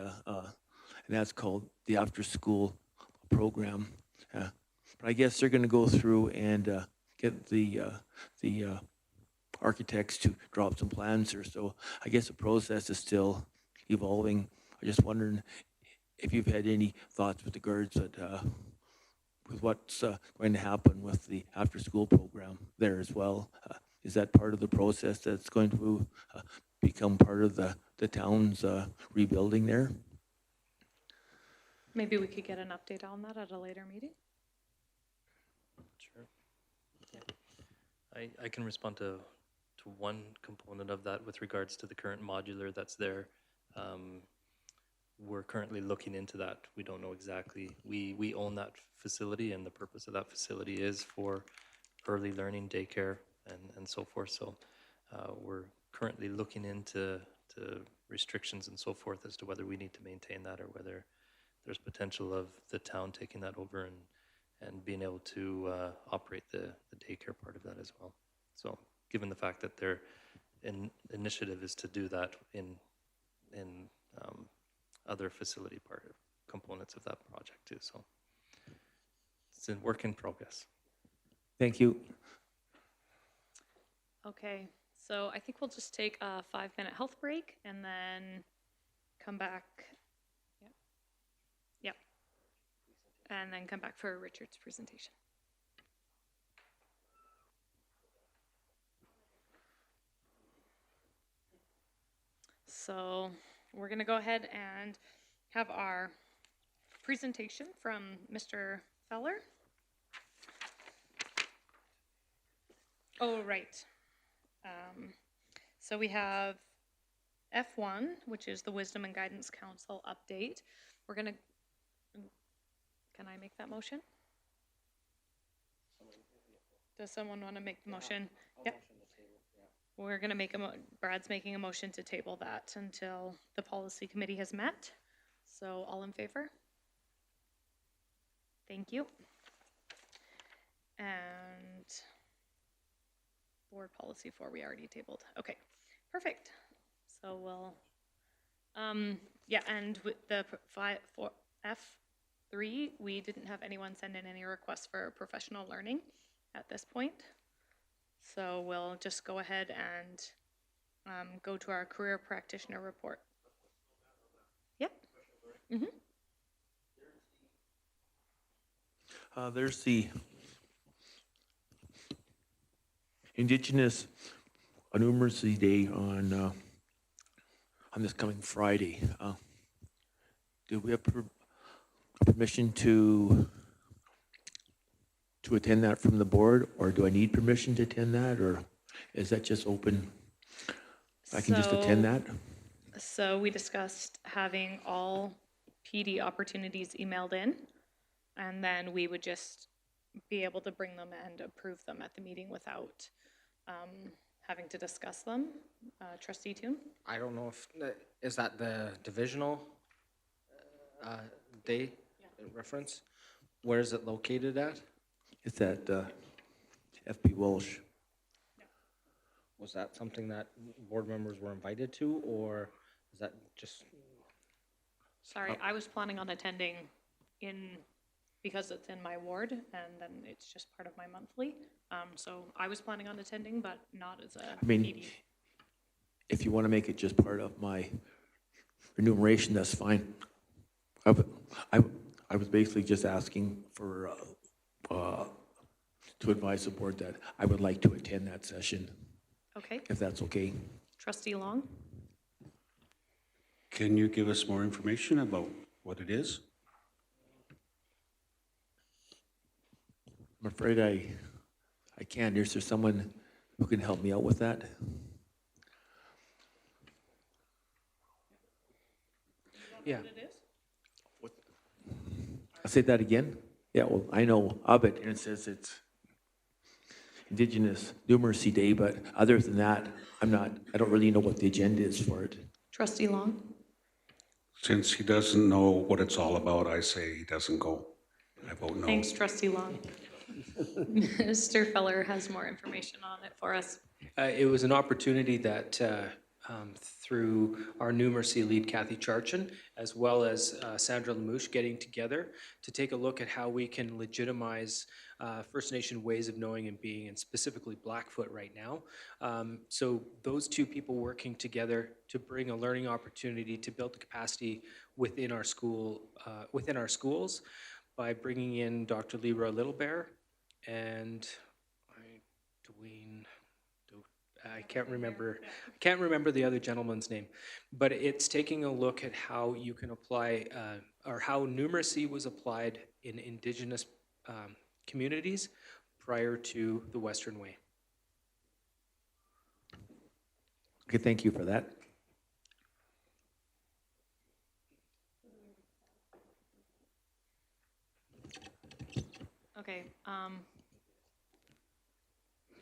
and that's called the after-school program. But I guess they're going to go through and get the architects to drop some plans here. So I guess the process is still evolving. I just wondering if you've had any thoughts with regards to with what's going to happen with the after-school program there as well. Is that part of the process that's going to become part of the town's rebuilding there? Maybe we could get an update on that at a later meeting. Sure. Yeah. I can respond to one component of that with regards to the current modular that's there. We're currently looking into that. We don't know exactly. We own that facility, and the purpose of that facility is for early learning, daycare, and so forth. So we're currently looking into restrictions and so forth as to whether we need to maintain that or whether there's potential of the town taking that over and being able to operate the daycare part of that as well. So given the fact that their initiative is to do that in other facility components of that project too. So it's a work in progress. Thank you. Okay, so I think we'll just take a 5-minute health break and then come back. Yep. And then come back for Richard's presentation. So we're going to go ahead and have our presentation from Mr. Feller. Oh, right. So we have F1, which is the Wisdom and Guidance Council update. We're going to, can I make that motion? Does someone want to make the motion? Yep. We're going to make Brad's making a motion to table that until the policy committee has met. So all in favor? Thank you. And board policy 4 we already tabled. Okay, perfect. So we'll, yeah, and with the F3, we didn't have anyone send in any requests for professional learning at this point. So we'll just go ahead and go to our career practitioner report. Yep. Mm-hmm. There's the Indigenous Numeracy Day on this coming Friday. Do we have permission to attend that from the board, or do I need permission to attend that, or is that just open? I can just attend that? So we discussed having all PD opportunities emailed in, and then we would just be able to bring them and approve them at the meeting without having to discuss them. Trustee Toon? I don't know if, is that the divisional day reference? Where is it located at? It's at FP Walsh. Was that something that board members were invited to, or is that just, Sorry, I was planning on attending because it's in my ward, and then it's just part of my monthly. So I was planning on attending, but not as a I mean, PD. if you want to make it just part of my remuneration, that's fine. I was basically just asking for, to advise the board that I would like to attend that session, Okay, if that's okay. Trustee Long? Can you give us more information about what it is? I'm afraid I can't. Is there someone who can help me out with that? Yeah. I'll say that again? Yeah, well, I know of it, and it says it's Indigenous Numeracy Day, but other than that, I don't really know what the agenda is for it. Trustee Long? Since he doesn't know what it's all about, I say he doesn't go. I vote no. Thanks, Trustee Long. Mr. Feller has more information on it for us. It was an opportunity that through our numeracy lead, Kathy Charchin, as well as Sandra Lamouche, getting together to take a look at how we can legitimize First Nation ways of knowing and being, and specifically Blackfoot right now. So those two people working together to bring a learning opportunity to build the capacity within our school, within our schools, by bringing in Dr. Libra Littlebear and Dwayne. I can't remember the other gentleman's name, but it's taking a look at how you can apply, or how numeracy was applied in Indigenous communities prior to the Western Way. Okay, thank you for that. Okay,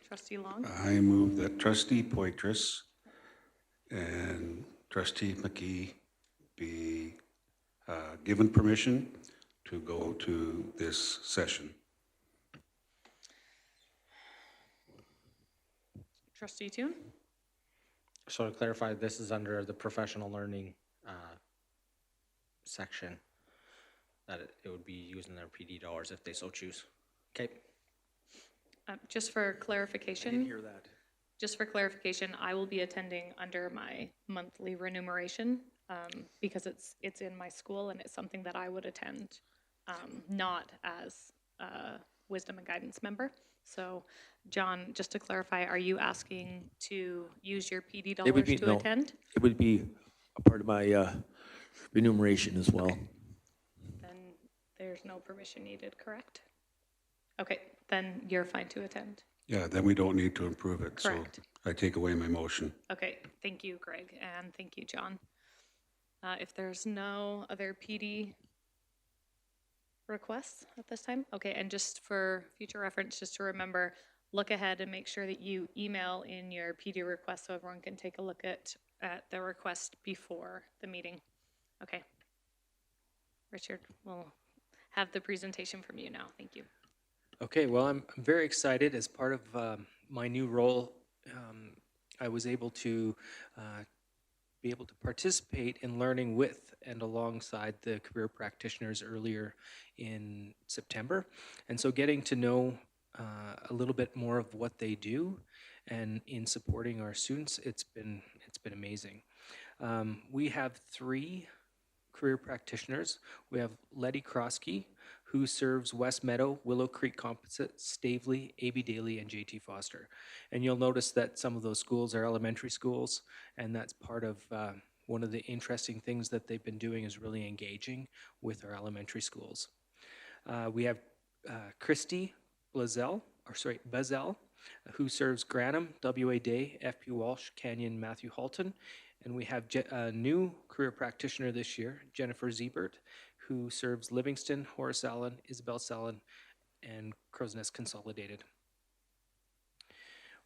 Trustee Long? I move that trustee Poitras and trustee McKee be given permission to go to this session. Trustee Toon? so to clarify, this is under the professional learning section, that it would be using their PD dollars if they so choose. Okay. Just for clarification. hear that. Just for clarification, I will be attending under my monthly remuneration because it's in my school and it's something that I would attend, not as a wisdom and guidance member. So, John, just to clarify, are you asking to use your PD dollars to attend? It would be a part of my remuneration as well. Then there's no permission needed, correct? Okay, then you're fine to attend. Yeah, then we don't need to improve it. Correct. So I take away my motion. Okay, thank you, Greg, and thank you, John. If there's no other PD requests at this time, okay, and just for future reference, just to remember, look ahead and make sure that you email in your PD request so everyone can take a look at the request before the meeting. Okay. Richard, well, have the presentation from you now. Thank you. Okay, well, I'm very excited. As part of my new role, I was able to be able to participate in learning with and alongside the career practitioners earlier in September. And so getting to know a little bit more of what they do and in supporting our students, it's been amazing. We have 3 career practitioners. We have Letty Krosky, who serves West Meadow, Willow Creek Composite, Stavely, A.B. Daly, and J.T. Foster. And you'll notice that some of those schools are elementary schools, and that's part of one of the interesting things that they've been doing is really engaging with our elementary schools. We have Christy Bazell, who serves Granham, W.A. Day, F.P. Walsh, Canyon, Matthew Halton. And we have a new career practitioner this year, Jennifer Ziebert, who serves Livingston, Horace Allen, Isabel Salin, and Crow's Nest Consolidated.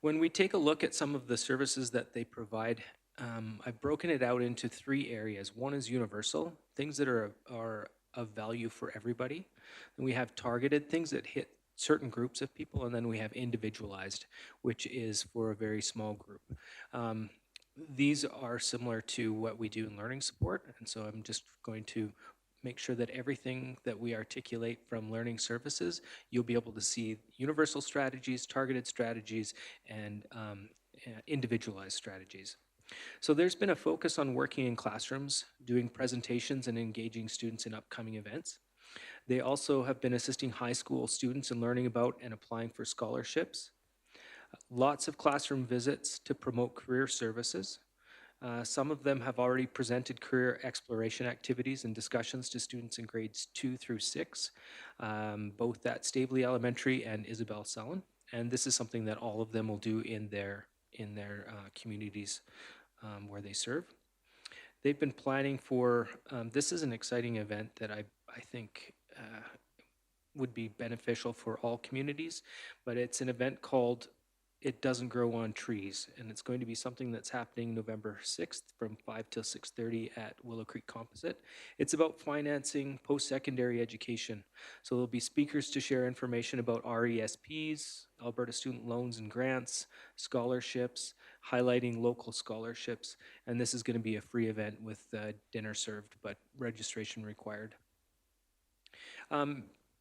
When we take a look at some of the services that they provide, I've broken it out into 3 areas. One is universal, things that are of value for everybody. And we have targeted, things that hit certain groups of people, and then we have individualized, which is for a very small group. These are similar to what we do in learning support, and so I'm just going to make sure that everything that we articulate from learning services, you'll be able to see universal strategies, targeted strategies, and individualized strategies. So there's been a focus on working in classrooms, doing presentations and engaging students in upcoming events. They also have been assisting high school students in learning about and applying for scholarships. Lots of classroom visits to promote career services. Some of them have already presented career exploration activities and discussions to students in grades 2 through 6, both at Stavely Elementary and Isabel Salin. And this is something that all of them will do in their communities where they serve. They've been planning for, this is an exciting event that I think would be beneficial for all communities, but it's an event called It Doesn't Grow on Trees, and it's going to be something that's happening November 6th from 5 till 6:30 at Willow Creek Composite. It's about financing post-secondary education. So there'll be speakers to share information about RESPs, Alberta Student Loans and Grants, scholarships, highlighting local scholarships, and this is going to be a free event with dinner served, but registration required.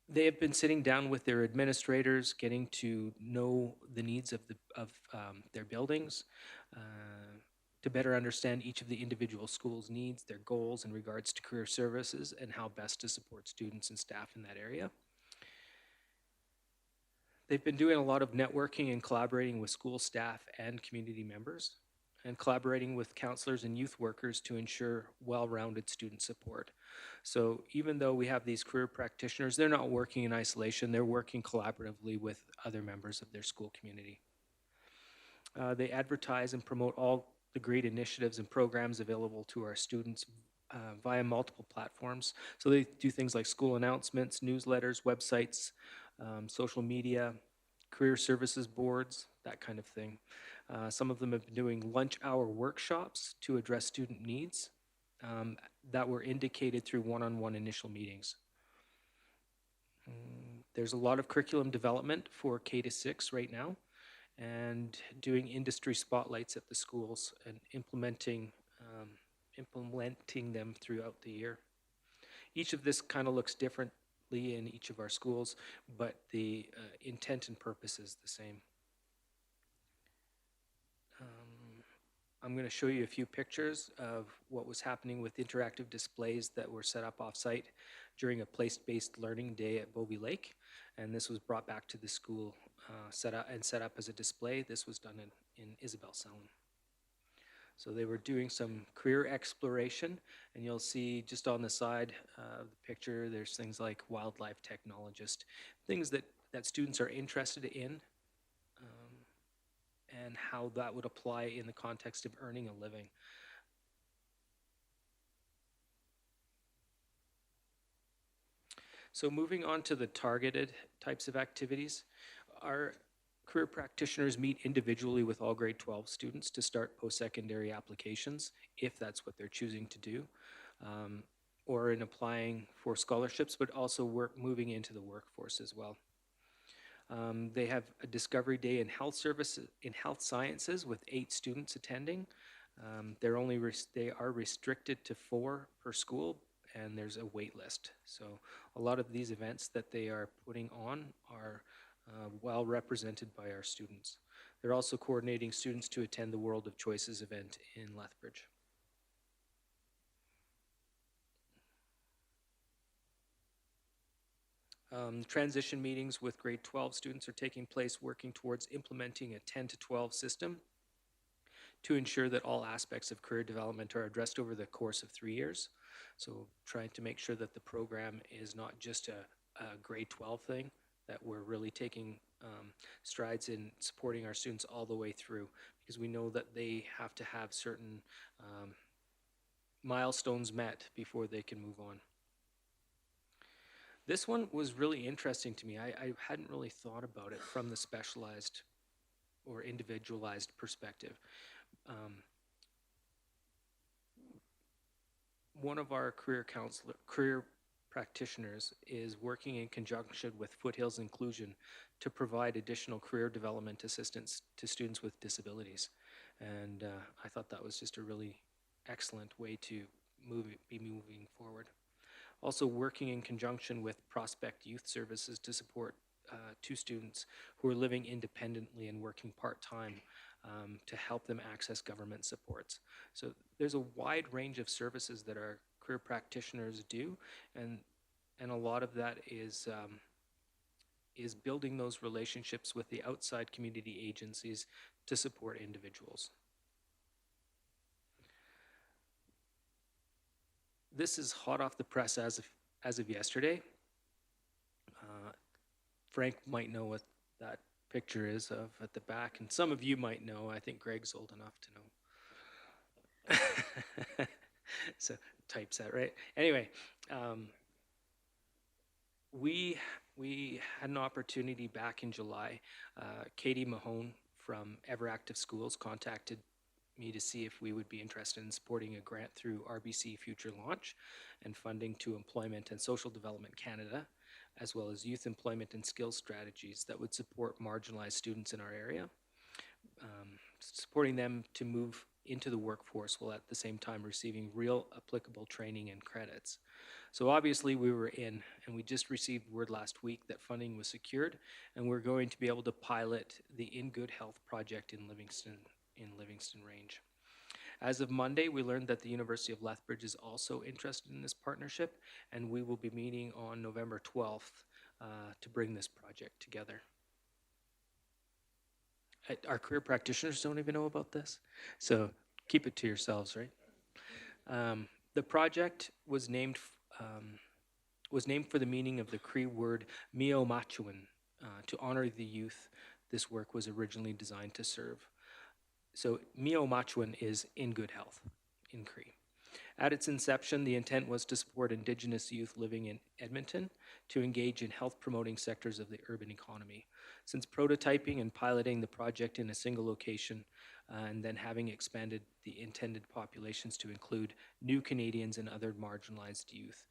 They have been sitting down with their administrators, getting to know the needs of their buildings, to better understand each of the individual schools' needs, their goals in regards to career services, and how best to support students and staff in that area. They've been doing a lot of networking and collaborating with school staff and community members, and collaborating with counselors and youth workers to ensure well-rounded student support. So even though we have these career practitioners, they're not working in isolation, they're working collaboratively with other members of their school community. They advertise and promote all the great initiatives and programs available to our students via multiple platforms. So they do things like school announcements, newsletters, websites, social media, career services boards, that kind of thing. Some of them have been doing lunch hour workshops to address student needs that were indicated through one-on-one initial meetings. There's a lot of curriculum development for K-6 right now, and doing industry spotlights at the schools and implementing them throughout the year. Each of this kind of looks differently in each of our schools, but the intent and purpose is the same. I'm going to show you a few pictures of what was happening with interactive displays that were set up off-site during a place-based learning day at Bovey Lake. And this was brought back to the school, set up as a display. This was done in Isabel Salin. So they were doing some career exploration, and you'll see just on the side of the picture, there's things like wildlife technologist, things that students are interested in, and how that would apply in the context of earning a living. So moving on to the targeted types of activities, our career practitioners meet individually with all grade 12 students to start post-secondary applications, if that's what they're choosing to do. or in applying for scholarships, but also moving into the workforce as well. They have a discovery day in health services, in health sciences, with 8 students attending. They are restricted to 4 per school, and there's a wait list. So a lot of these events that they are putting on are well represented by our students. They're also coordinating students to attend the World of Choices event in Lethbridge. Transition meetings with grade 12 students are taking place, working towards implementing a 10 to 12 system to ensure that all aspects of career development are addressed over the course of 3 years. So trying to make sure that the program is not just a grade 12 thing, that we're really taking strides in supporting our students all the way through, because we know that they have to have certain milestones met before they can move on. This one was really interesting to me. I hadn't really thought about it from the specialized or individualized perspective. One of our career practitioners is working in conjunction with Foothills Inclusion to provide additional career development assistance to students with disabilities. And I thought that was just a really excellent way to be moving forward. Also working in conjunction with Prospect Youth Services to support 2 students who are living independently and working part-time to help them access government supports. So there's a wide range of services that our career practitioners do, and a lot of that is building those relationships with the outside community agencies to support individuals. This is hot off the press as of yesterday. Frank might know what that picture is of at the back, and some of you might know. I think Greg's old enough to know. So typeset, right? Anyway, we had an opportunity back in July. Katie Mahone from Everactive Schools contacted me to see if we would be interested in supporting a grant through RBC Future Launch and funding to Employment and Social Development Canada, as well as youth employment and skills strategies that would support marginalized students in our area, supporting them to move into the workforce while at the same time receiving real applicable training and credits. So obviously we were in, and we just received word last week that funding was secured, and we're going to be able to pilot the In Good Health project in Livingston Range. As of Monday, we learned that the University of Lethbridge is also interested in this partnership, and we will be meeting on November 12th to bring this project together. Our career practitioners don't even know about this, so keep it to yourselves, right? The project was named for the meaning of the Cree word Mi'omachuan, to honor the youth this work was originally designed to serve. So Mi'omachuan is in good health in Cree. At its inception, the intent was to support Indigenous youth living in Edmonton to engage in health-promoting sectors of the urban economy. Since prototyping and piloting the project in a single location, and then having expanded the intended populations to include new Canadians and other marginalized youth,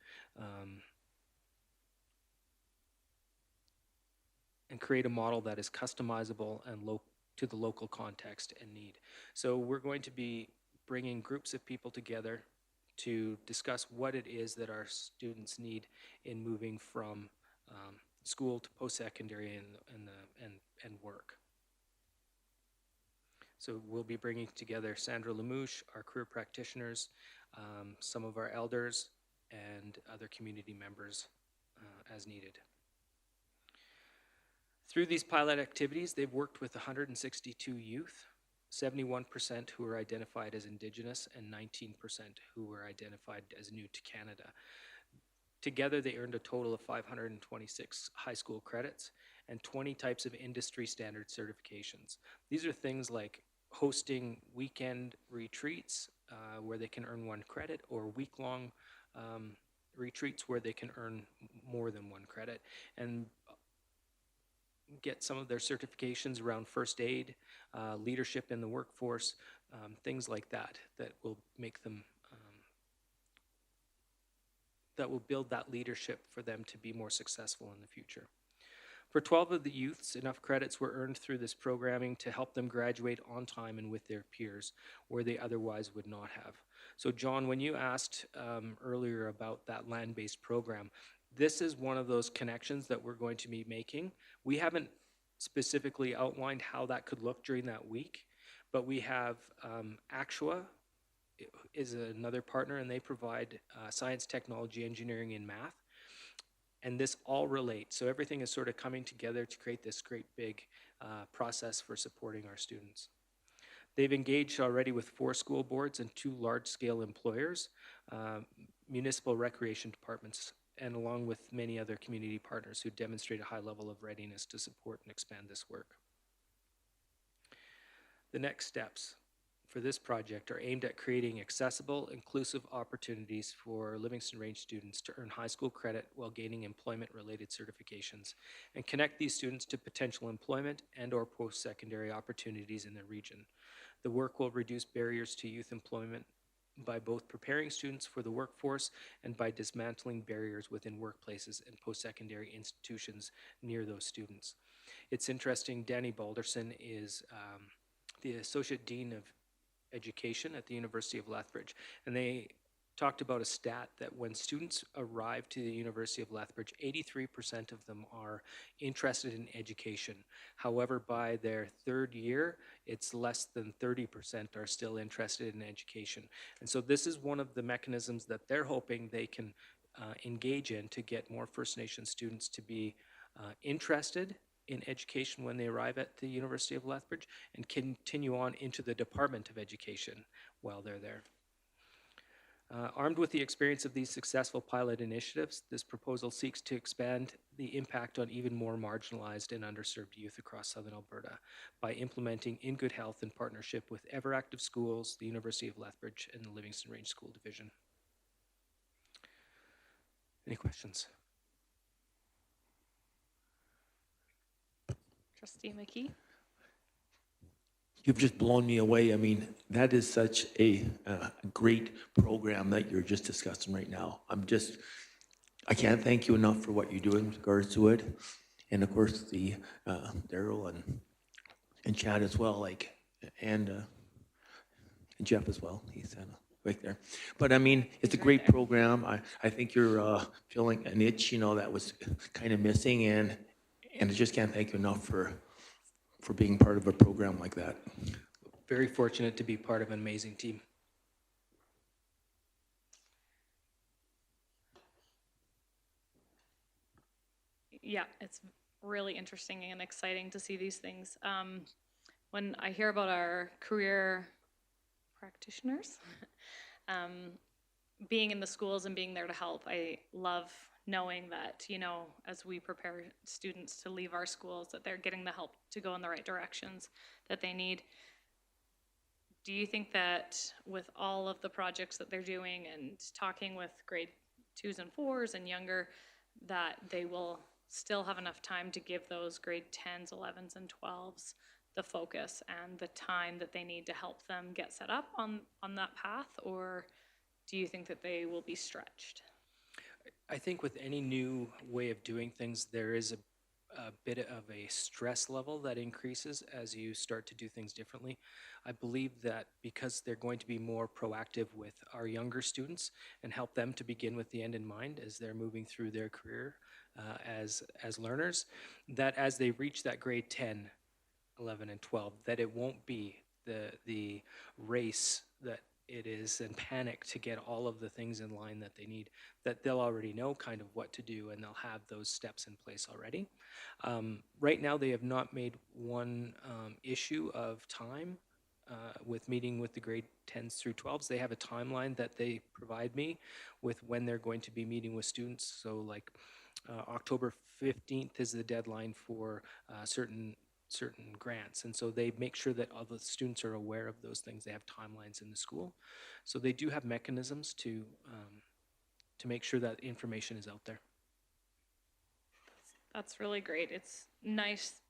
and create a model that is customizable and to the local context and need. So we're going to be bringing groups of people together to discuss what it is that our students need in moving from school to post-secondary and work. So we'll be bringing together Sandra Lemouche, our career practitioners, some of our elders, and other community members as needed. Through these pilot activities, they've worked with 162 youth, 71% who were identified as Indigenous and 19% who were identified as new to Canada. Together, they earned a total of 526 high school credits and 20 types of industry standard certifications. These are things like hosting weekend retreats where they can earn 1 credit, or week-long retreats where they can earn more than 1 credit, and get some of their certifications around first aid, leadership in the workforce, things like that, that will make them that will build that leadership for them to be more successful in the future. For 12 of the youths, enough credits were earned through this programming to help them graduate on time and with their peers, where they otherwise would not have. So John, when you asked earlier about that land-based program, this is one of those connections that we're going to be making. We haven't specifically outlined how that could look during that week, but we have Actua is another partner, and they provide science, technology, engineering, and math. And this all relates. So everything is sort of coming together to create this great big process for supporting our students. They've engaged already with 4 school boards and 2 large-scale employers, municipal recreation departments, and along with many other community partners who demonstrate a high level of readiness to support and expand this work. The next steps for this project are aimed at creating accessible, inclusive opportunities for Livingston Range students to earn high school credit while gaining employment-related certifications, and connect these students to potential employment and/or post-secondary opportunities in their region. The work will reduce barriers to youth employment by both preparing students for the workforce and by dismantling barriers within workplaces and post-secondary institutions near those students. It's interesting, Danny Balderson is the Associate Dean of Education at the University of Lethbridge, and they talked about a stat that when students arrive to the University of Lethbridge, 83% of them are interested in education. However, by their 3rd year, it's less than 30% are still interested in education. And so this is one of the mechanisms that they're hoping they can engage in to get more First Nation students to be interested in education when they arrive at the University of Lethbridge and continue on into the Department of Education while they're there. Armed with the experience of these successful pilot initiatives, this proposal seeks to expand the impact on even more marginalized and underserved youth across Southern Alberta by implementing In Good Health in partnership with Everactive Schools, the University of Lethbridge, and the Livingston Range School Division. Any questions? Trustee McKee? You've just blown me away. I mean, that is such a great program that you're just discussing right now. I can't thank you enough for what you do in regards to it. And of course, the Daryl and Chad as well, and Jeff as well. He's right there. But I mean, it's a great program. I think you're filling an itch, that was kind of missing, and I just can't thank you enough for being part of a program like that. Very fortunate to be part of an amazing team. Yeah, it's really interesting and exciting to see these things. When I hear about our career practitioners being in the schools and being there to help, I love knowing that, as we prepare students to leave our schools, that they're getting the help to go in the right directions that they need. Do you think that with all of the projects that they're doing and talking with grade 2s and 4s and younger, that they will still have enough time to give those grade 10s, 11s, and 12s the focus and the time that they need to help them get set up on that path? Or do you think that they will be stretched? I think with any new way of doing things, there is a bit of a stress level that increases as you start to do things differently. I believe that because they're going to be more proactive with our younger students and help them to begin with the end in mind as they're moving through their career as learners, that as they reach that grade 10, 11, and 12, that it won't be the race that it is and panic to get all of the things in line that they need, that they'll already know kind of what to do and they'll have those steps in place already. Right now, they have not made one issue of time with meeting with the grade 10s through 12s. They have a timeline that they provide me with when they're going to be meeting with students. So like October 15th is the deadline for certain grants, and so they make sure that all the students are aware of those things. They have timelines in the school, so they do have mechanisms to make sure that information is out there. That's really great. It's nice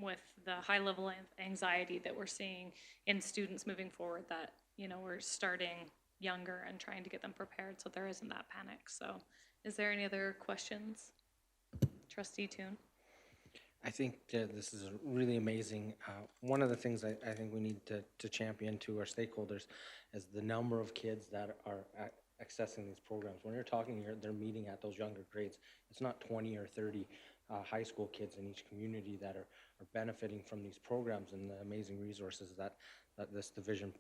with the high level of anxiety that we're seeing in students moving forward that we're starting younger and trying to get them prepared so there isn't that panic. So Is there any other questions? Trustee Toon? I think this is really amazing. One of the things I think we need to champion to our stakeholders is the number of kids that are accessing these programs. When you're talking, they're meeting at those younger grades. It's not 20 or 30 high school kids in each community that are benefiting from these programs and the amazing resources that this division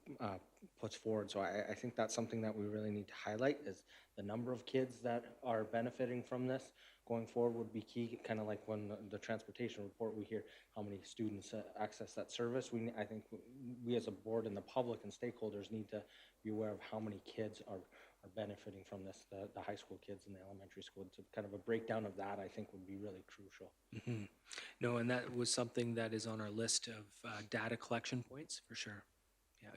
puts forward. So I think that's something that we really need to highlight is the number of kids that are benefiting from this going forward would be key. Kind of like when the transportation report, we hear how many students access that service. I think we as a board and the public and stakeholders need to be aware of how many kids are benefiting from this, the high school kids and the elementary school. So kind of a breakdown of that, I think, would be really crucial. Mhm. No, and that was something that is on our list of data collection points for sure. Yeah.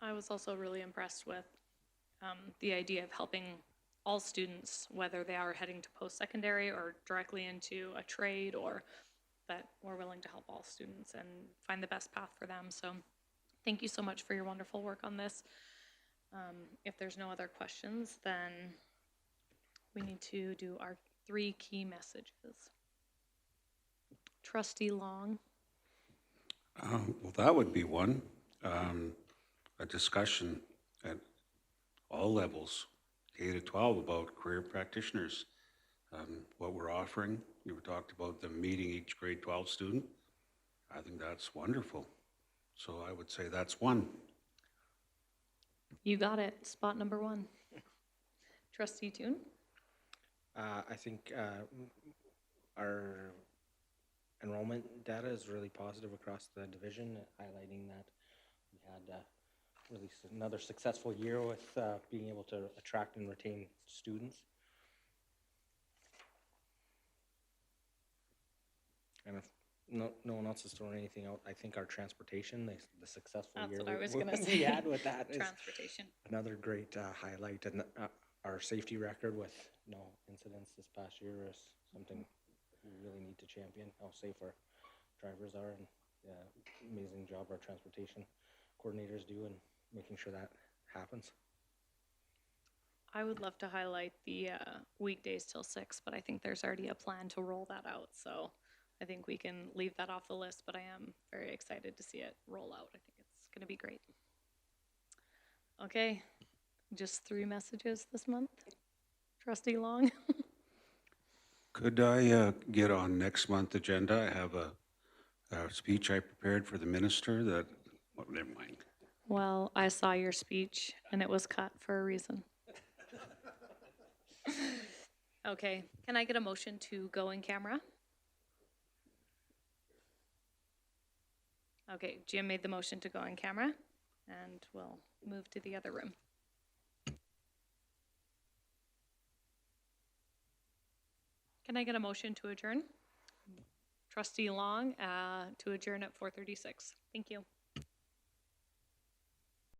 I was also really impressed with the idea of helping all students, whether they are heading to post-secondary or directly into a trade, or that we're willing to help all students and find the best path for them. So thank you so much for your wonderful work on this. If there's no other questions, then we need to do our 3 key messages. Trustee Long? Well, that would be one. A discussion at all levels, K to 12, about career practitioners, what we're offering. You talked about them meeting each grade 12 student. I think that's wonderful. So I would say that's one. You got it. Spot number 1. Trustee Toon? I think our enrollment data is really positive across the division, highlighting that we had really another successful year with being able to attract and retain students. And if no one else is throwing anything out, I think our transportation, the successful That's year what I was we gonna say. had with that is Transportation. another great highlight. And our safety record with no incidents this past year is something we really need to champion, how safe our drivers are, and amazing job our transportation coordinators do in making sure that happens. I would love to highlight the weekdays till 6, but I think there's already a plan to roll that out. So I think we can leave that off the list, but I am very excited to see it roll out. I think it's going to be great. Okay, just 3 messages this month. Trustee Long? Could I get on next month's agenda? I have a speech I prepared for the minister that, well, never mind. Well, I saw your speech and it was cut for a reason. Okay, can I get a motion to go in camera? Okay, Jim made the motion to go in camera, and we'll move to the other room. Can I get a motion to adjourn? Trustee Long, to adjourn at 4:36. Thank you.